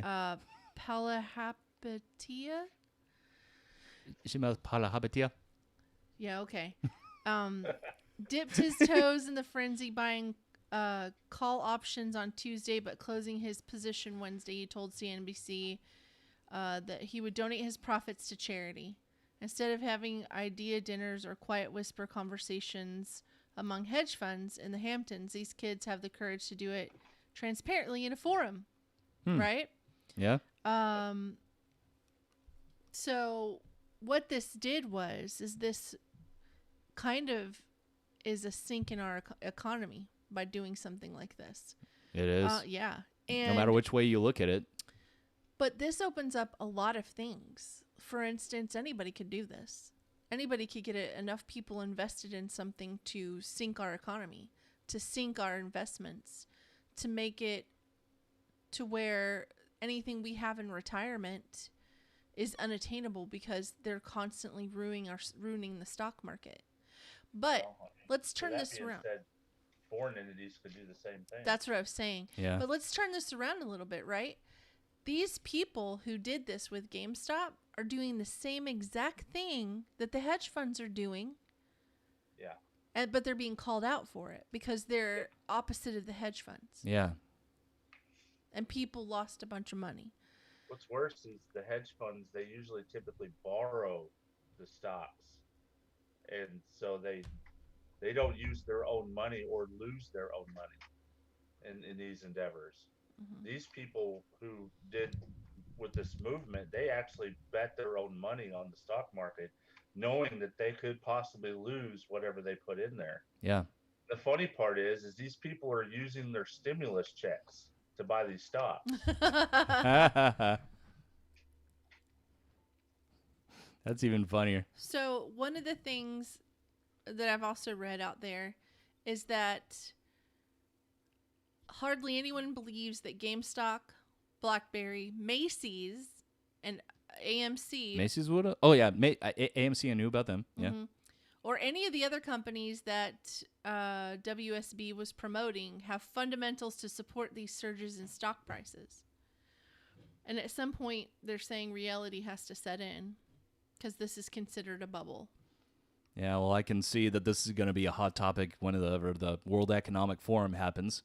Palahapatia? Palahapatia? Yeah, okay. Dipped his toes in the frenzy buying call options on Tuesday, but closing his position Wednesday. He told CNBC that he would donate his profits to charity. Instead of having idea dinners or quiet whisper conversations among hedge funds in the Hamptons, these kids have the courage to do it transparently in a forum, right? Yeah. So what this did is this kind of is a sink in our economy by doing something like this. It is. Yeah. No matter which way you look at it. But this opens up a lot of things. For instance, anybody could do this. Anybody could get enough people invested in something to sink our economy, to sink our investments, to make it to where anything we have in retirement is unattainable because they're constantly ruining the stock market. But let's turn this around. Foreign entities could do the same thing. That's what I was saying. Yeah. But let's turn this around a little bit, right? These people who did this with GameStop are doing the same exact thing that the hedge funds are doing. Yeah. But they're being called out for it because they're opposite of the hedge funds. Yeah. And people lost a bunch of money. What's worse is the hedge funds, they usually typically borrow the stocks. And so they don't use their own money or lose their own money in these endeavors. Mm-hmm. These people who did with this movement, they actually bet their own money on the stock market, knowing that they could possibly lose whatever they put in there. Yeah. The funny part is these people are using their stimulus checks to buy these stocks. That's even funnier. So one of the things that I've also read out there is that hardly anyone believes that GameStop, BlackBerry, Macy's, and AMC. Macy's would? Oh, yeah. AMC, I knew about them. Yeah. Mm-hmm. Or any of the other companies that WSB was promoting have fundamentals to support these surges in stock prices. And at some point, they're saying reality has to set in because this is considered a bubble. Yeah, well, I can see that this is going to be a hot topic whenever the World Economic Forum happens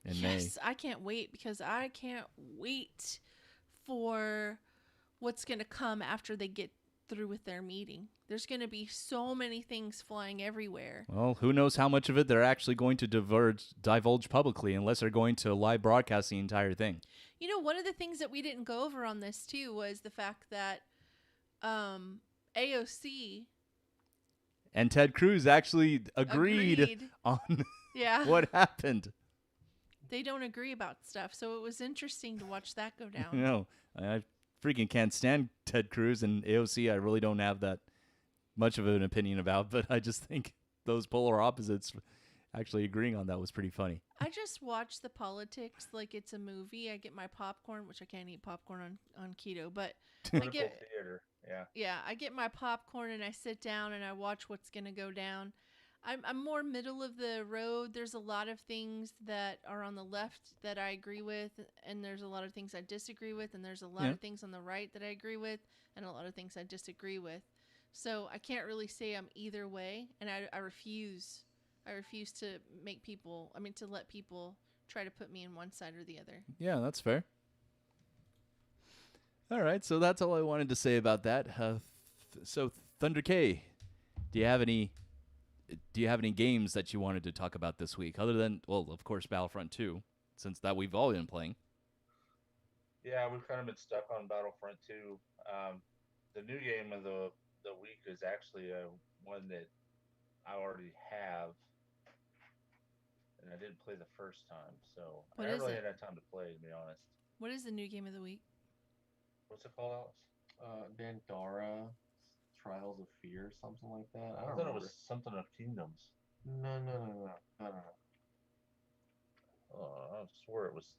in May. Yes, I can't wait because I can't wait for what's going to come after they get through with their meeting. There's going to be so many things flying everywhere. Well, who knows how much of it they're actually going to divulge publicly unless they're going to live broadcast the entire thing. You know, one of the things that we didn't go over on this, too, was the fact that AOC and Ted Cruz actually agreed. On what happened. They don't agree about stuff, so it was interesting to watch that go down. No, I freaking can't stand Ted Cruz, and AOC I really don't have that much of an opinion about, but I just think those polar opposites actually agreeing on that was pretty funny. I just watch the politics like it's a movie. I get my popcorn, which I can't eat popcorn on keto, but I get theater. Yeah. Yeah, I get my popcorn and I sit down and I watch what's going to go down. I'm more middle of the road. There's a lot of things that are on the left that I agree with, and there's a lot of things I disagree with, and there's a lot of things on the right that I agree with, and a lot of things I disagree with. So I can't really say I'm either way, and I refuse. I refuse to to let people try to put me in one side or the other. Yeah, that's fair. All right, so that's all I wanted to say about that. So Thunder K, do you have any games that you wanted to talk about this week, other than, well, of course, Battlefront 2, since that we've all been playing? Yeah, we've kind of been stuck on Battlefront 2. The new game of the week is actually one that I already have, and I didn't play the first time, so I haven't really had time to play, to be honest. What is the new game of the week? What's it called, Alex? Dandara Trials of Fear, something like that. I thought it was something of Kingdoms. No. Oh, I swore it was.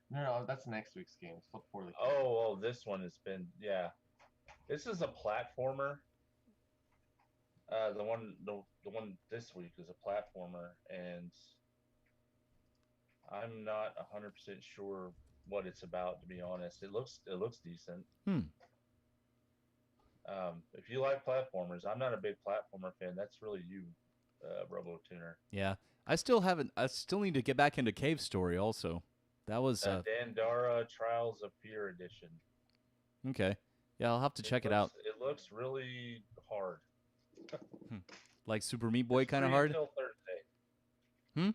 No, that's next week's game. It's before the. Oh, this one has been, yeah. This is a platformer. The one this week is a platformer, and I'm not 100% sure what it's about, to be honest. It looks decent. If you like platformers, I'm not a big platformer fan. That's really you, RoboTuner. Yeah, I still need to get back into Cave Story also. That was Dandara Trials of Fear edition. Okay. Yeah, I'll have to check it out. It looks really hard. Like Super Meat Boy kind of hard? Until Thursday.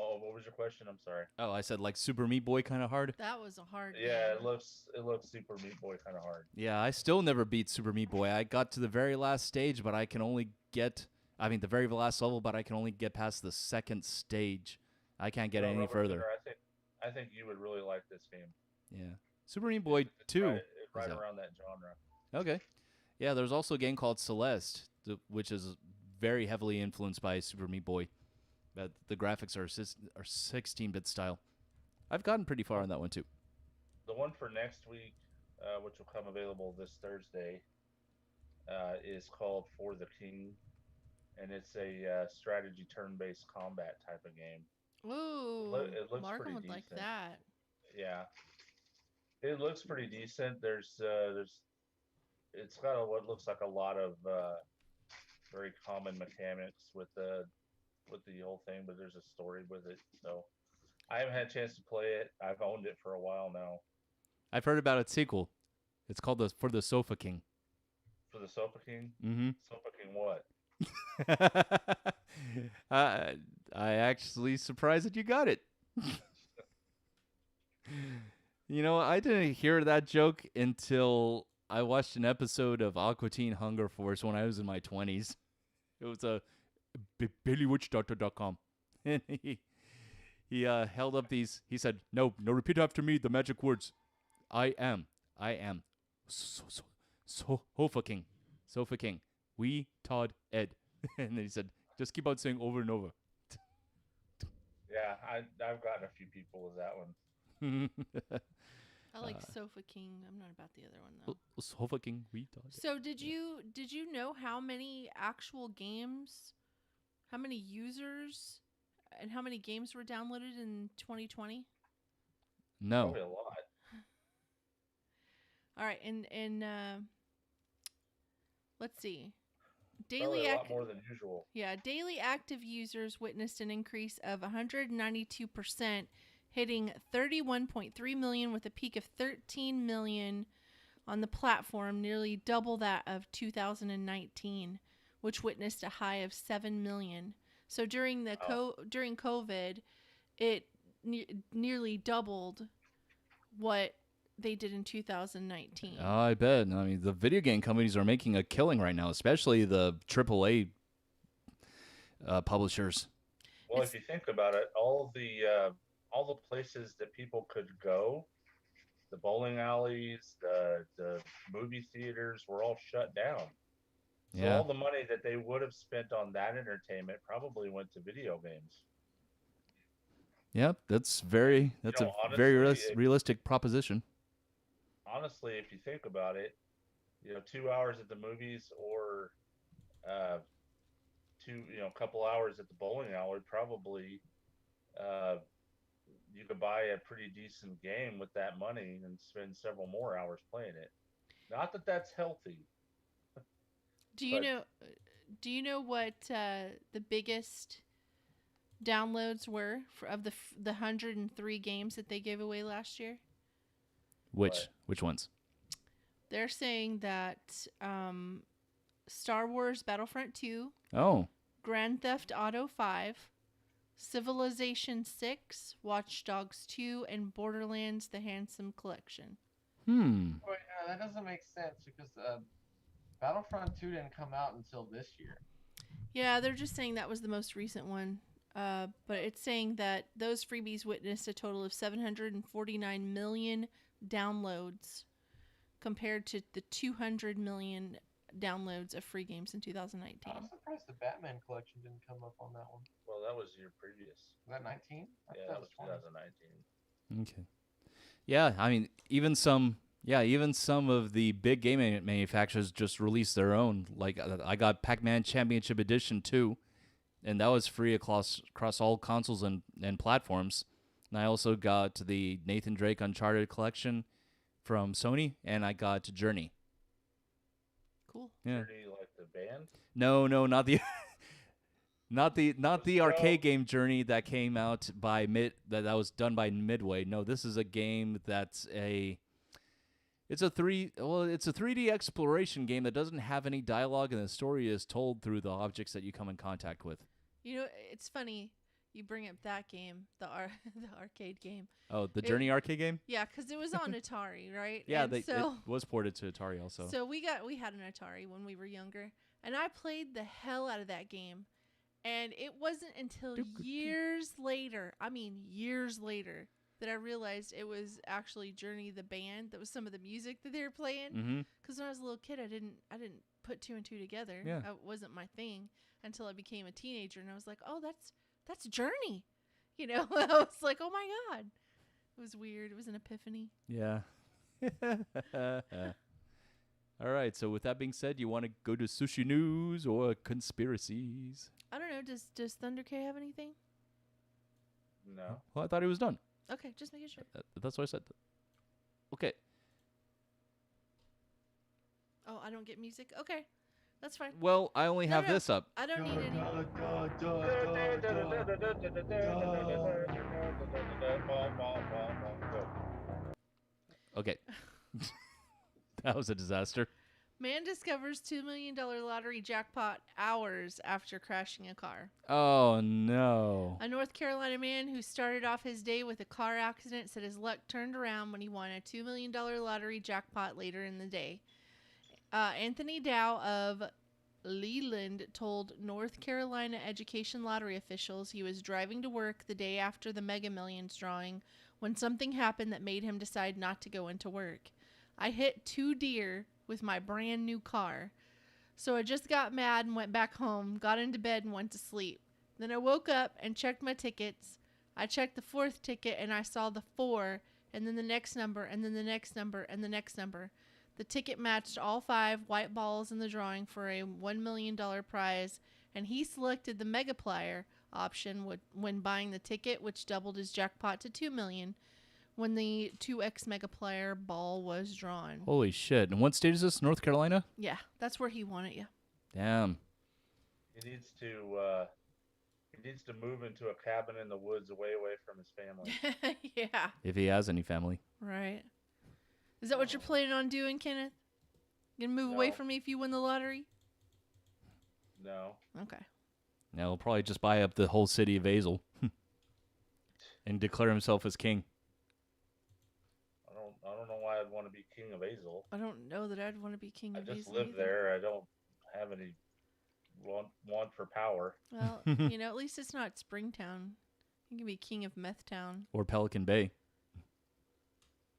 Oh, what was your question? I'm sorry. Oh, I said like Super Meat Boy kind of hard? That was a hard game. Yeah, it looks Super Meat Boy kind of hard. Yeah, I still never beat Super Meat Boy. I got to the very last stage, but I can only get... the very last level, but I can only get past the second stage. I can't get any further. I think you would really like this game. Yeah. Super Meat Boy 2. Right around that genre. Okay. Yeah, there's also a game called Celeste, which is very heavily influenced by Super Meat Boy. But the graphics are 16-bit style. I've gotten pretty far on that one, too. The one for next week, which will come available this Thursday, is called For the King. And it's a strategy turn-based combat type of game. Ooh, it looks Markham pretty would decent. like that. Yeah, it looks pretty decent. It's got what looks like a lot of very common mechanics with the whole thing, but there's a story with it. So I haven't had a chance to play it. I've owned it for a while now. I've heard about its sequel. It's called For the Sofa King. For the Sofa King? Mm-hmm. Sofa King what? I actually surprised that you got it. You know, I didn't hear that joke until I watched an episode of Aqua Teen Hunger Force when I was in my 20s. It was a BaileyWitchDoctor.com. And he held up these. He said, "No, repeat after me the magic words. I am Sofa King. Sofa King. We Todd Ed." And then he said, "Just keep on saying over and over." Yeah, I've gotten a few people with that one. I like Sofa King. I'm not about the other one though. Sofa King, we Todd Ed. So did you know how many actual games, how many users, and how many games were downloaded in 2020? No. Probably a lot. All right, and let's see. Probably a lot more than usual. Yeah, daily active users witnessed an increase of 192%, hitting 31.3 million with a peak of 13 million on the platform, nearly double that of 2019, which witnessed a high of 7 million. So during during COVID, it nearly doubled what they did in 2019. Oh, I bet. I mean, the video game companies are making a killing right now, especially the AAA publishers. Well, if you think about it, all the places that people could go, the bowling alleys, the movie theaters were all shut down. So Yeah. all the money that they would have spent on that entertainment probably went to video games. Yep, that's very honestly, realistic proposition. Honestly, if you think about it, 2 hours at the movies or a couple hours at the bowling alley, probably you could buy a pretty decent game with that money and spend several more hours playing it. Not that that's healthy. Do you know what the biggest downloads were of the 103 games that they gave away last year? Which ones? They're saying that Star Wars Battlefront 2, Grand Theft Auto 5, Civilization 6, Watch Dogs 2, and Borderlands: The Handsome Collection. Wait, that doesn't make sense because Battlefront 2 didn't come out until this year. Yeah, they're just saying that was the most recent one. But it's saying that those freebies witnessed a total of 749 million downloads compared to the 200 million downloads of free games in 2019. I'm surprised the Batman collection didn't come up on that one. Well, that was year previous. Was that 19? Yeah, that was 2019. Okay. Yeah, I mean, even some of the big game manufacturers just released their own. Like I got Pac-Man Championship Edition 2, and that was free across all consoles and platforms. And I also got the Nathan Drake Uncharted collection from Sony, and I got Journey. Cool. Yeah. Journey, like the band? No, not the not the arcade game Journey that came out by that was done by Midway. No, this is a game that's it's a 3D exploration game that doesn't have any dialogue, and the story is told through the objects that you come in contact with. You know, it's funny you bring up that game, the arcade game. Oh, the Journey arcade game? Yeah, because it was on Atari, right? Yeah, and it was ported to Atari also. So we had an Atari when we were younger, and I played the hell out of that game. And it wasn't until years later, that I realized it was actually Journey the band. That was some of the music that they were playing. Because when I was a little kid, I didn't put two and two together. Yeah. It wasn't my thing until I became a teenager, and I was like, oh, that's Journey. I was like, oh my God. It was weird. It was an epiphany. Yeah. All right. So with that being said, you want to go to sushi news or conspiracies? I don't know. Does Thunder K have anything? No. Well, I thought he was done. Okay, just making sure. That's what I said. Okay. Oh, I don't get music? Okay. That's fine. Well, I only have this up. I don't need any. Okay. That was a disaster. Man discovers $2 million lottery jackpot hours after crashing a car. Oh, no. A North Carolina man who started off his day with a car accident said his luck turned around when he won a $2 million lottery jackpot later in the day. Anthony Dow of Leland told North Carolina education lottery officials he was driving to work the day after the Mega Millions drawing when something happened that made him decide not to go into work. I hit 2 deer with my brand new car. So I just got mad and went back home, got into bed and went to sleep. Then I woke up and checked my tickets. I checked the 4th ticket and I saw the 4 and then the next number and then the next number and the next number. The ticket matched all 5 white balls in the drawing for a $1 million prize, and he selected the Megaplier option when buying the ticket, which doubled his jackpot to $2 million. when the 2X Megaplayer ball was drawn. Holy shit. And what state is this? North Carolina? Yeah, that's where he won it, yeah. Damn. He needs to move into a cabin in the woods away from his family. Yeah. If he has any family. Right. Is that what you're planning on doing, Kenneth? You gonna move away from me if you win the lottery? No. Okay. Now he'll probably just buy up the whole city of Hazel and declare himself as king. I don't know why I'd want to be king of Hazel. I don't know that I'd want to be king of I just Hazel live either. there. I don't have any want for power. Well, at least it's not Springtown. You can be king of Meth Town. Or Pelican Bay.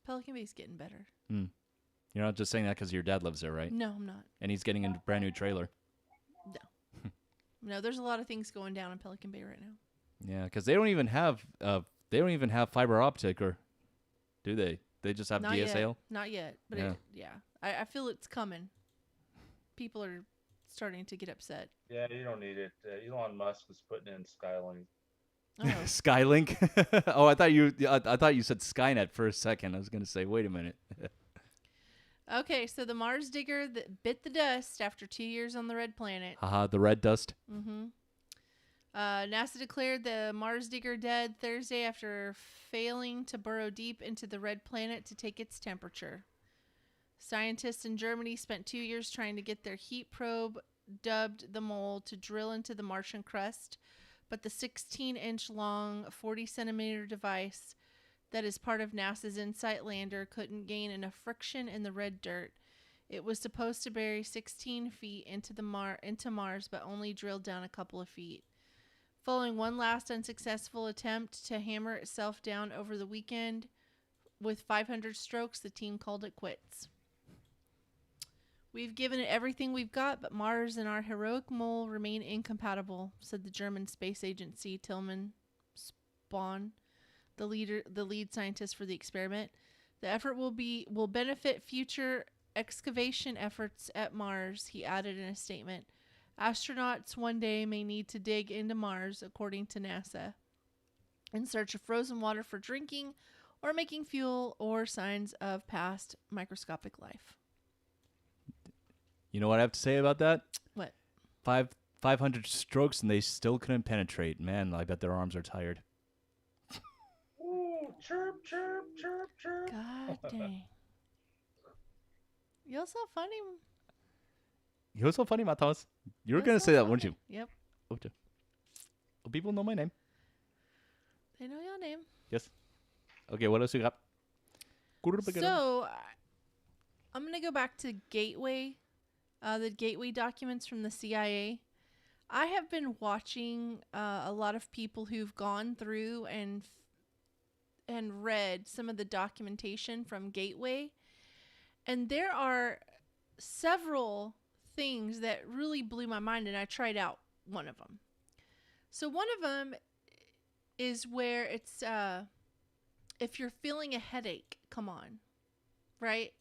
Pelican Bay's getting better. You're not just saying that because your dad lives there, right? No, I'm not. And he's getting a brand new trailer. No, there's a lot of things going down in Pelican Bay right now. Yeah, because they don't even have fiber optic, or do they? They just have Not DSL. Yet. Not yet, but Yeah. I feel it's coming. People are starting to get upset. Yeah, you don't need it. Elon Musk is putting in Skylink. Oh. Skylink. Oh, I thought you said Skynet for a second. I was gonna say, wait a minute. Okay, so the Mars digger that bit the dust after 2 years on the red planet. Haha, the red dust. Mm-hmm. NASA declared the Mars digger dead Thursday after failing to burrow deep into the red planet to take its temperature. Scientists in Germany spent 2 years trying to get their heat probe, dubbed the Mole, to drill into the Martian crust, but the 16-inch long, 40-centimeter device that is part of NASA's InSight lander couldn't gain enough friction in the red dirt. It was supposed to bury 16 feet into Mars, but only drilled down a couple of feet. Following one last unsuccessful attempt to hammer itself down over the weekend with 500 strokes, the team called it quits. We've given it everything we've got, but Mars and our heroic mole remain incompatible, said the German space agency Tillmann Spahn, the lead scientist for the experiment. The effort will benefit future excavation efforts at Mars, he added in a statement. Astronauts one day may need to dig into Mars, according to NASA, in search of frozen water for drinking or making fuel or signs of past microscopic life. You know what I have to say about that? What? 500 strokes and they still couldn't penetrate. Man, I bet their arms are tired. Ooh, chirp, chirp, chirp, chirp. God dang. You're so funny. You're so funny, Matos. You were going to say that, weren't you? Yep. Okay. Well, people know my name. They know your name. Yes. Okay, what else you got? So, I'm going to go back to Gateway, the Gateway documents from the CIA. I have been watching a lot of people who've gone through and read some of the documentation from Gateway. And there are several things that really blew my mind, and I tried out one of them. So one of them is where it's if you're feeling a headache, come on, right?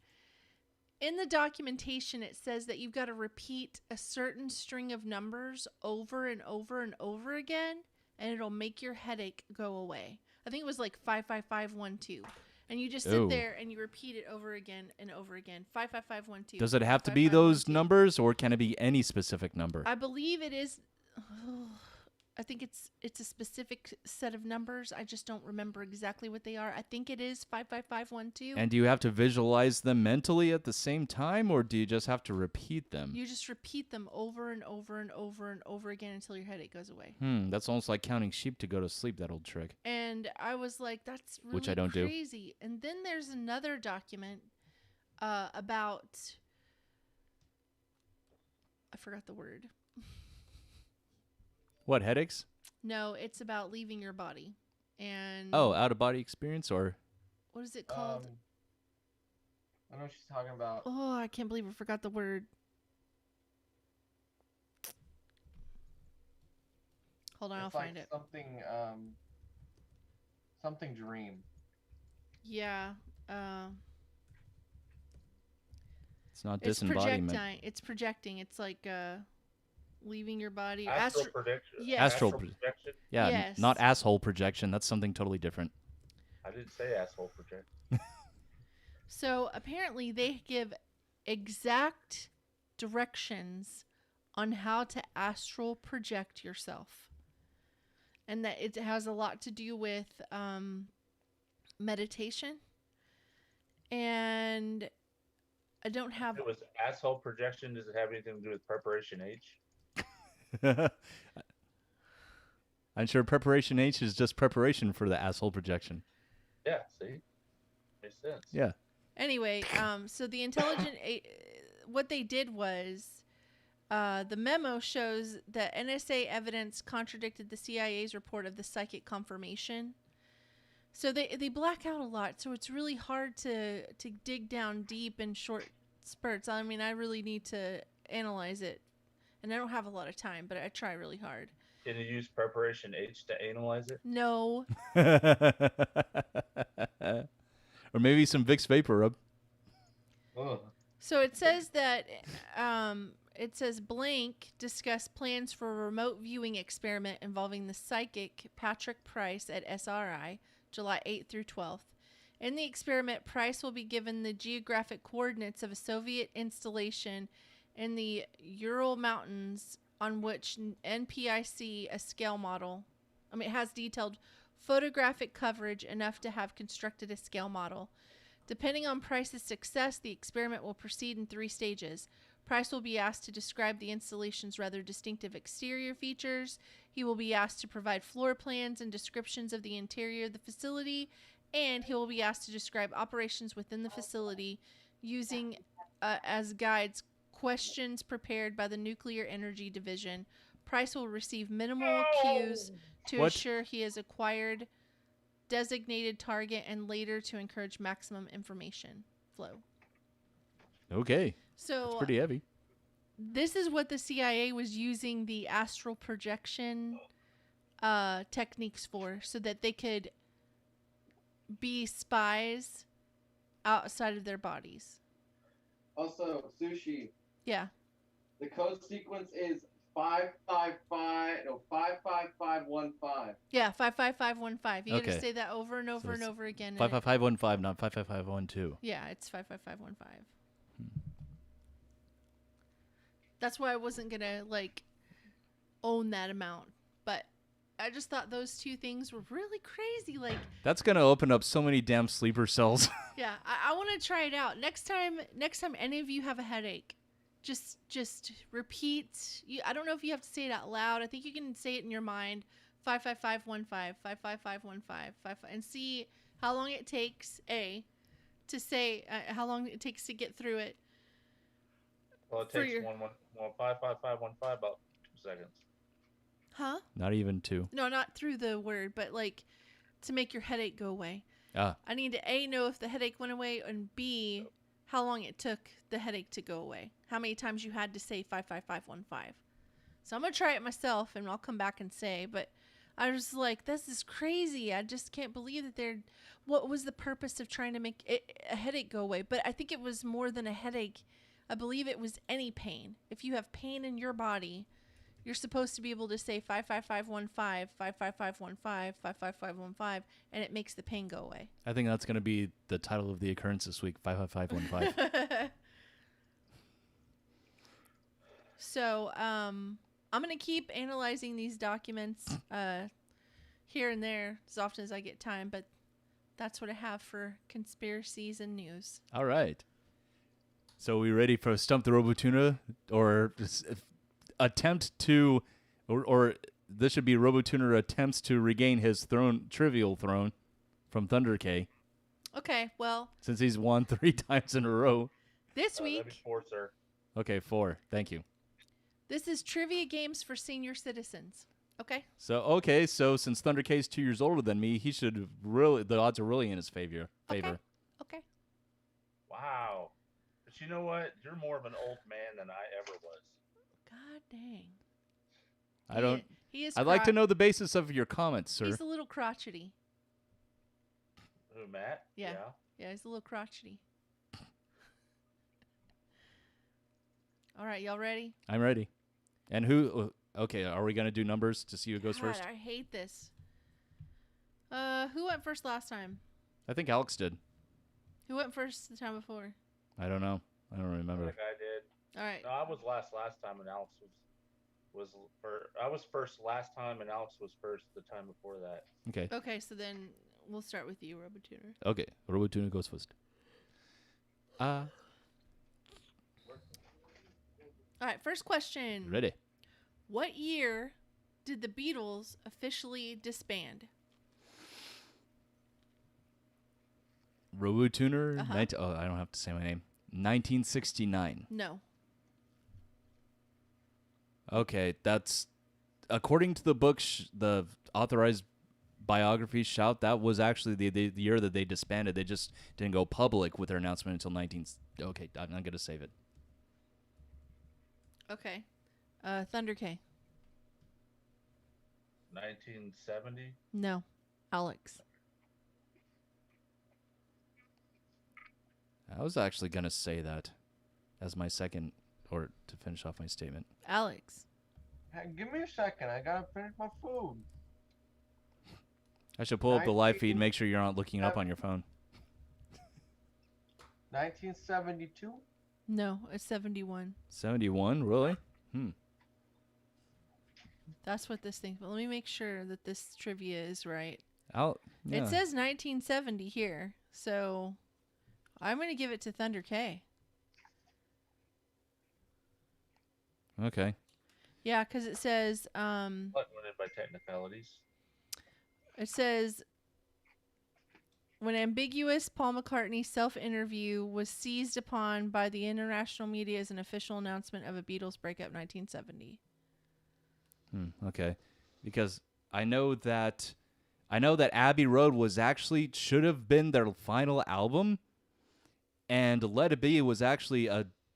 In the documentation, it says that you've got to repeat a certain string of numbers over and over and over again, and it'll make your headache go away. I think it was like 55512. And you just sit there and you repeat it over again and over again. 55512. Does it have to be those numbers, or can it be any specific number? I believe it is. I think it's a specific set of numbers. I just don't remember exactly what they are. I think it is 55512. And do you have to visualize them mentally at the same time, or do you just have to repeat them? You just repeat them over and over and over and over again until your headache goes away. That's almost like counting sheep to go to sleep, that old trick. And I was like, that's really Which I don't crazy. And then there's another document about, I forgot the word. What, headaches? No, it's about leaving your body. And out-of-body experience, or? What is it called? I know what she's talking about. Oh, I can't believe I forgot the word. Hold on, I'll find it. Something dream. Yeah. It's not disembodiment. It's projecting. It's like leaving your body. Astral projection. Yes. Astral projection. Yeah, yes. not asshole projection. That's something totally different. I didn't say asshole project. So apparently they give exact directions on how to astral project yourself. And that it has a lot to do with meditation. And I don't have... It was asshole projection. Does it have anything to do with preparation H? I'm sure preparation H is just preparation for the asshole projection. Yeah, see? Makes sense. Yeah. Anyway, so the intelligent... what they did was... the memo shows that NSA evidence contradicted the CIA's report of the psychic confirmation. So they black out a lot, so it's really hard to dig down deep in short spurts. I mean, I really need to analyze it, and I don't have a lot of time, but I try really hard. Can you use preparation H to analyze it? No. Or maybe some Vicks Vapor Rub. Oh. So it says that... it says blank discussed plans for a remote viewing experiment involving the psychic Patrick Price at SRI, July 8th through 12th. In the experiment, Price will be given the geographic coordinates of a Soviet installation in the Ural Mountains on which NPIC a scale model. It has detailed photographic coverage enough to have constructed a scale model. Depending on Price's success, the experiment will proceed in 3 stages. Price will be asked to describe the installation's rather distinctive exterior features. He will be asked to provide floor plans and descriptions of the interior of the facility, and he will be asked to describe operations within the facility using as guides questions prepared by the Nuclear Energy Division. Price will receive minimal cues to assure he has acquired designated target and later to encourage maximum information flow. Okay. So that's pretty heavy. This is what the CIA was using the astral projection techniques for, so that they could be spies outside of their bodies. Also, Sushi. Yeah. The code sequence is 55515. Yeah, 55515. You Okay. gotta say that over and over and over again. 55515, not 55512. Yeah, it's 55515. That's why I wasn't gonna own that amount, but I just thought those two things were really crazy. That's gonna open up so many damn sleeper cells. Yeah, I want to try it out next time. Next time any of you have a headache, just repeat. I don't know if you have to say it out loud. I think you can say it in your mind. 55515, 55515, and see how long it takes. To say how long it takes to get through it. Well, it takes 55515 about 2 seconds. Huh? Not even 2. No, not through the word, but to make your headache go away. Ah. I need to A, know if the headache went away, and B, how long it took the headache to go away. How many times you had to say 55515. So I'm going to try it myself, and I'll come back and say, but I was like, this is crazy. I just can't believe that what was the purpose of trying to make a headache go away? But I think it was more than a headache. I believe it was any pain. If you have pain in your body, you're supposed to be able to say 55515, 55515, 55515, and it makes the pain go away. I think that's going to be the title of the occurrence this week, 55515. So, I'm going to keep analyzing these documents here and there as often as I get time, but that's what I have for conspiracies and news. All right. So we ready for Stump the Robotuna, or attempt to, or this should be Robotuner attempts to regain his trivial throne from Thunder K. Okay, well. Since he's won 3 times in a row. This week. That'd be 4, sir. Okay, 4. Thank you. This is trivia games for senior citizens. Okay? So since Thunder K is 2 years older than me, he should the odds are really in his favor. Okay. Wow. But you know what? You're more of an old man than I ever was. God dang. He is I'd like to know the basis of your comments, sir. He's a little crotchety. Who, Matt? Yeah, he's a little crotchety. All right, y'all ready? I'm ready. And who... Okay, are we going to do numbers to see who goes first? I hate this. Who went first last time? I think Alex did. Who went first the time before? I don't know. I don't remember. Like I did. All right. No, I was last time, and Alex was first. I was first last time, and Alex was first the time before that. Okay. Okay, so then we'll start with you, RoboTuner. Okay. RoboTuner goes first. All right, first question. Ready. What year did the Beatles officially disband? RoboTuner. Uh-huh. I don't have to say my name. 1969. No. Okay, that's according to the book. The authorized biographies shout that was actually the year that they disbanded. They just didn't go public with their announcement until 19. Okay, I'm not gonna save it. Okay. Thunder K. 1970. No. Alex. I was actually gonna say that as my second, or to finish off my statement. Alex. Hey, give me a second. I gotta finish my food. I should pull up the live feed. Make sure you're not looking it up on your phone. 1972. No, it's 71. 71, really? That's what this thing. But let me make sure that this trivia is right. Yeah. It says 1970 here, so I'm going to give it to Thunder K. Okay. Yeah, because it says Limited by technicalities. it says when ambiguous Paul McCartney's self-interview was seized upon by the international media as an official announcement of a Beatles breakup 1970. Okay. Because I know that Abbey Road should have been their final album, and Let It Be was actually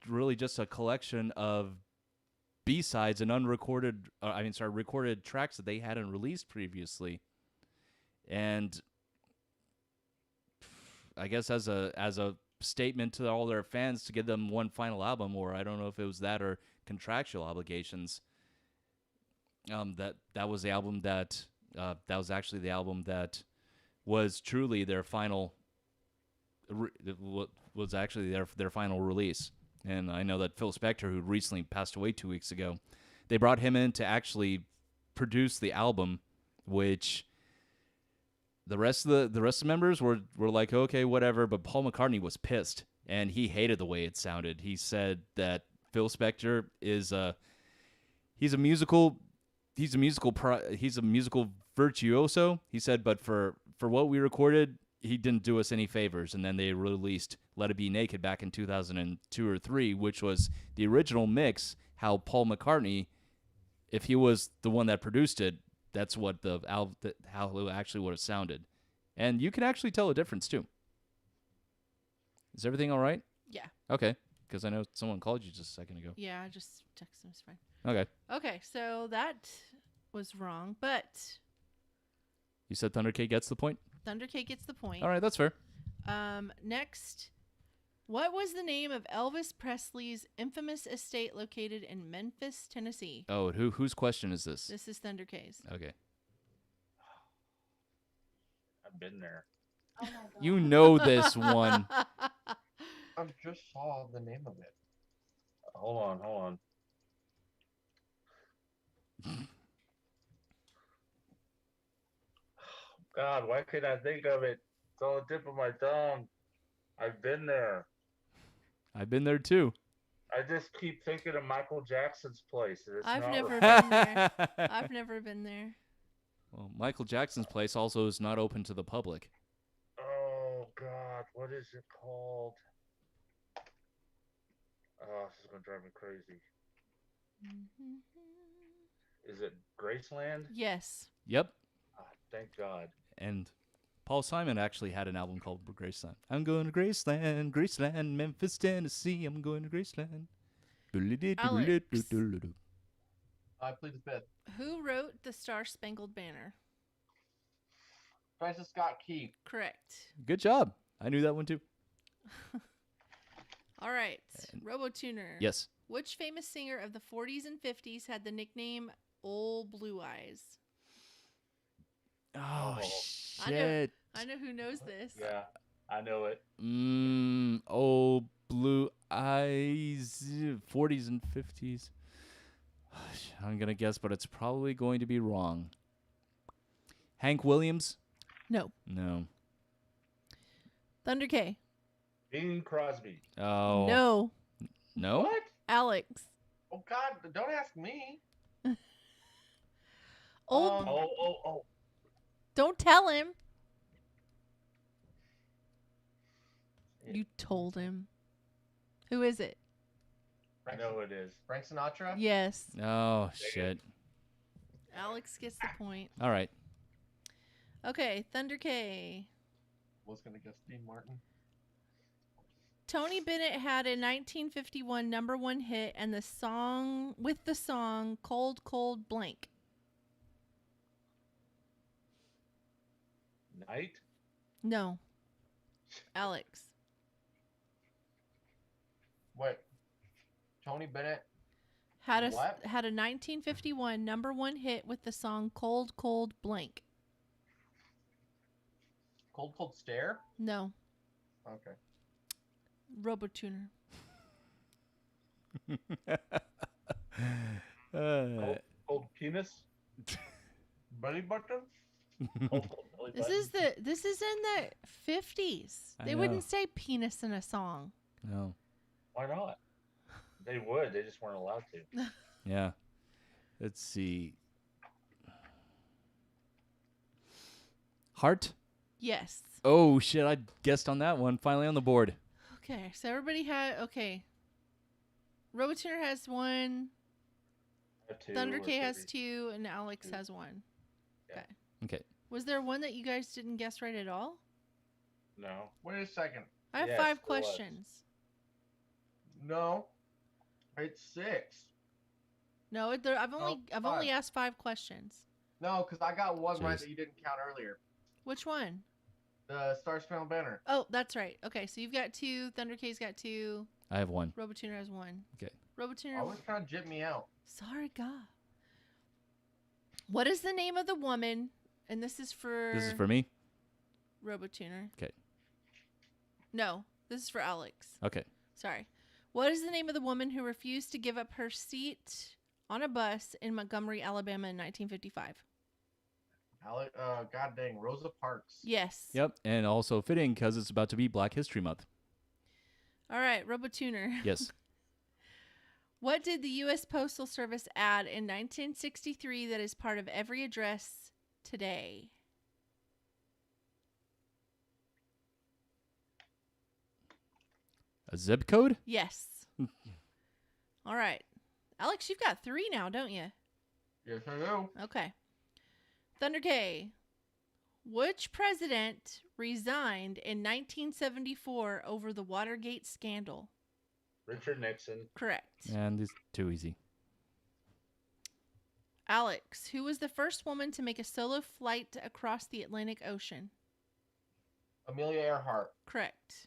really just a collection of B-sides and recorded tracks that they hadn't released previously. And I guess as a statement to all their fans to give them one final album, or I don't know if it was that or contractual obligations. That was the album that was actually the album that was truly their final. Was actually their final release. And I know that Phil Spector, who recently passed away 2 weeks ago, they brought him in to actually produce the album, which the rest of the members were like, okay, whatever. But Paul McCartney was pissed, and he hated the way it sounded. He said that Phil Spector is he's a musical virtuoso. He said, but for what we recorded, he didn't do us any favors. And then they released Let It Be Naked back in 2002 or 3, which was the original mix. How Paul McCartney, if he was the one that produced it, that's what how it actually would have sounded. And you can actually tell a difference too. Is everything all right? Yeah. Okay, because I know someone called you just a second ago. Yeah, I just texted him. It's fine. Okay. Okay, so that was wrong, but You said Thunder K gets the point? Thunder K gets the point. All right, that's fair. Next, what was the name of Elvis Presley's infamous estate located in Memphis, Tennessee? Oh, whose question is this? This is Thunder K's. Okay. I've been there. Oh my God. You know this one. I just saw the name of it. Hold on. God, why couldn't I think of it? It's on the tip of my tongue. I've been there. I've been there too. I just keep thinking of Michael Jackson's place. And it's I've not never right. been there. I've never been there. Well, Michael Jackson's place also is not open to the public. Oh God, what is it called? Oh, this is gonna drive me crazy. Is it Graceland? Yes. Yep. Thank God. And Paul Simon actually had an album called Graceland. I'm going to Graceland, Memphis, Tennessee. I'm going to Graceland. Alex. I plead the fifth. Who wrote the Star Spangled Banner? Francis Scott Key. Correct. Good job. I knew that one too. All right. RoboTuner. Yes. Which famous singer of the 40s and 50s had the nickname Old Blue Eyes? Oh, I shit. I know who knows this. Yeah, I know it. Oh, Blue Eyes, 40s and 50s. I'm going to guess, but it's probably going to be wrong. Hank Williams? No. No. Thunder K. Bing Crosby. Oh. No. No? What? Alex. Oh God! Don't ask me. Old. Oh. Don't tell him. You told him. Who is it? I know who it is. Frank Sinatra. Yes. Oh, shit. Alex gets the point. All right. Okay, Thunder K. Was gonna guess Dean Martin. Tony Bennett had a 1951 #1 hit and the song Cold Cold Blank. Night? No. Alex. Wait. Tony Bennett Had a What? 1951 #1 hit with the song Cold Cold Blank. Cold Cold Stare. No. Okay. Robotuner. Cold penis? Belly button. Cold belly This is in the 50s. I They know. wouldn't say penis in a song. No. Why not? They would. They just weren't allowed to. Yeah. Let's see. Heart? Yes. Oh, shit. I guessed on that one. Finally on the board. Okay, so everybody had Robotuner has one. I have two Thunder or K has three. two, and Alex has one. Yeah. Okay. Okay. Was there one that you guys didn't guess right at all? No. Wait a second. I have Yes, 5 there was. questions. No. It's 6. No, I've only asked 5 questions. No, because I got one right Jeez. that you didn't count earlier. Which one? The Star Spangled Banner. Oh, that's right. Okay, so you've got 2. Thunder K's got 2. I have one. Robotuner has 1. Okay. Robotuner. Always trying to jip me out. Sorry, God. What is the name of the woman? And this is for. This is for me? Robotuner. Okay. No, this is for Alex. Okay. Sorry. What is the name of the woman who refused to give up her seat on a bus in Montgomery, Alabama in 1955? God dang, Rosa Parks. Yes. Yep. And also fitting because it's about to be Black History Month. All right, Robotuner. Yes. What did the U.S. Postal Service add in 1963 that is part of every address today? A zip code? Yes. All right. Alex, you've got 3 now, don't you? Yes, I do. Okay. Thunder K. Which president resigned in 1974 over the Watergate scandal? Richard Nixon. Correct. And it's too easy. Alex, who was the first woman to make a solo flight across the Atlantic Ocean? Amelia Earhart. Correct.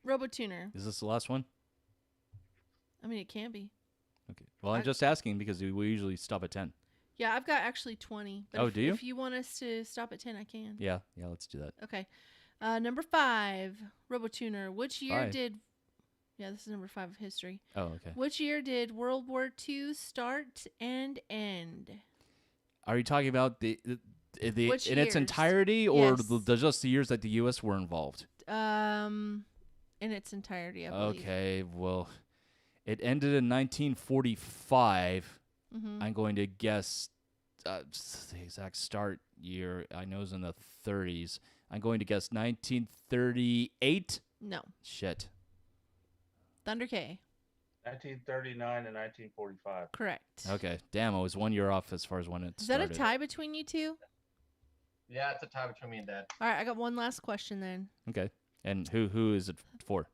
Robotuner. Is this the last one? I mean, it can be. Okay. Well, I'm just asking because we usually stop at 10. Yeah, I've got actually 20. But Oh, if, do you? If you want us to stop at 10, I can. Yeah. Yeah, let's do that. Okay. Number 5, Robotuner. Which year 5. did... Yeah, this is number 5 of history. Oh, okay. Which year did World War II start and end? Are you talking about the Which in its years? entirety or Yes. just the years that the U.S. were involved? In its entirety, I believe. Okay, well, it ended in 1945. Mhm. I'm going to guess the exact start year. I know it's in the 30s. I'm going to guess 1938. No. Shit. Thunder K. 1939 and 1945. Correct. Okay, damn, I was 1 year off as far as when it Is started. that a tie between you two? Yeah, it's a tie between me and Dad. All right, I got one last question then. Okay, and who is it for?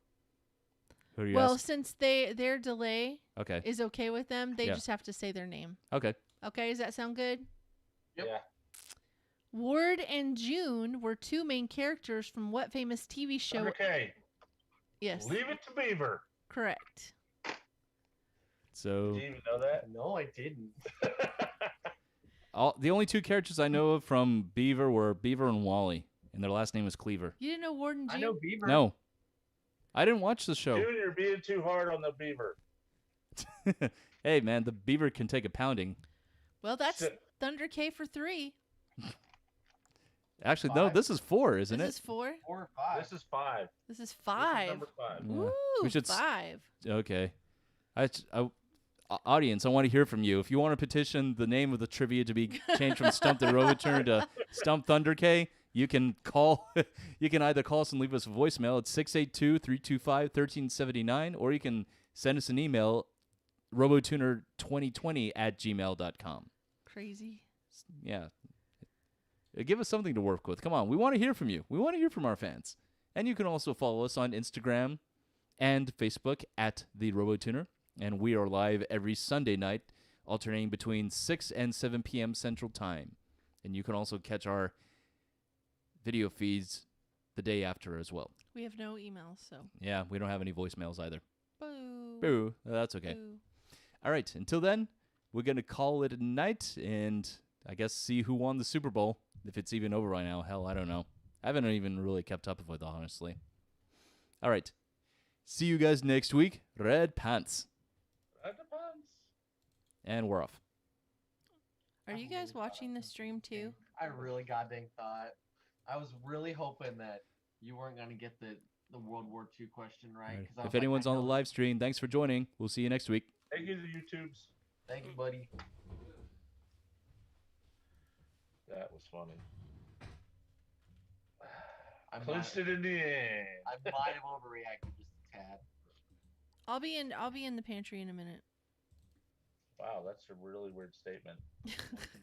Who are you Well, asking? since their delay Okay. is okay with them, they Yeah. just have to say their name. Okay. Okay, does that sound good? Yep. Yeah. Ward and June were 2 main characters from what famous TV show? Okay. Yes. Leave it to Beaver. Correct. So Did you even know that? No, I didn't. The only two characters I know of from Beaver were Beaver and Wally, and their last name was Cleaver. You didn't know Warden June? I know Beaver. No. I didn't watch the show. Junior being too hard on the Beaver. Hey, man, the Beaver can take a pounding. Well, that's Thunder K for 3. Actually, no, this is 4, isn't This it? is 4? 4 or 5. This is 5. This is 5. Number 5. Yeah. Ooh, We should 5. Okay. Audience, I want to hear from you. If you want to petition the name of the trivia to be changed from Stump the Robotuner to Stump Thunder K, you can call. You can either call us and leave us a voicemail at 682-325-1379, or you can send us an email, robotuner2020@gmail.com. Crazy. Yeah. Give us something to work with. Come on. We want to hear from you. We want to hear from our fans. And you can also follow us on Instagram and Facebook at The Robotuner. And we are live every Sunday night, alternating between 6 and 7 p.m. Central Time. And you can also catch our video feeds the day after as well. We have no emails, so. Yeah, we don't have any voicemails either. Boo. Boo. That's okay. Boo. All right. Until then, we're going to call it a night and I guess see who won the Super Bowl. If it's even over right now. Hell, I don't know. I haven't even really kept up with it, honestly. All right. See you guys next week. Red Pants. Red Pants. And we're off. Are you guys watching the stream too? I really goddamn thought. I was really hoping that you weren't going to get the World War II question right. 'Cause I was If like, anyone's I on the know- live stream, thanks for joining. We'll see you next week. Thank you to YouTubes. Thank you, buddy. That was funny. I Clinched it in the end. I might have overreacted just a tad. I'll be in the pantry in a minute. Wow, that's a really weird statement.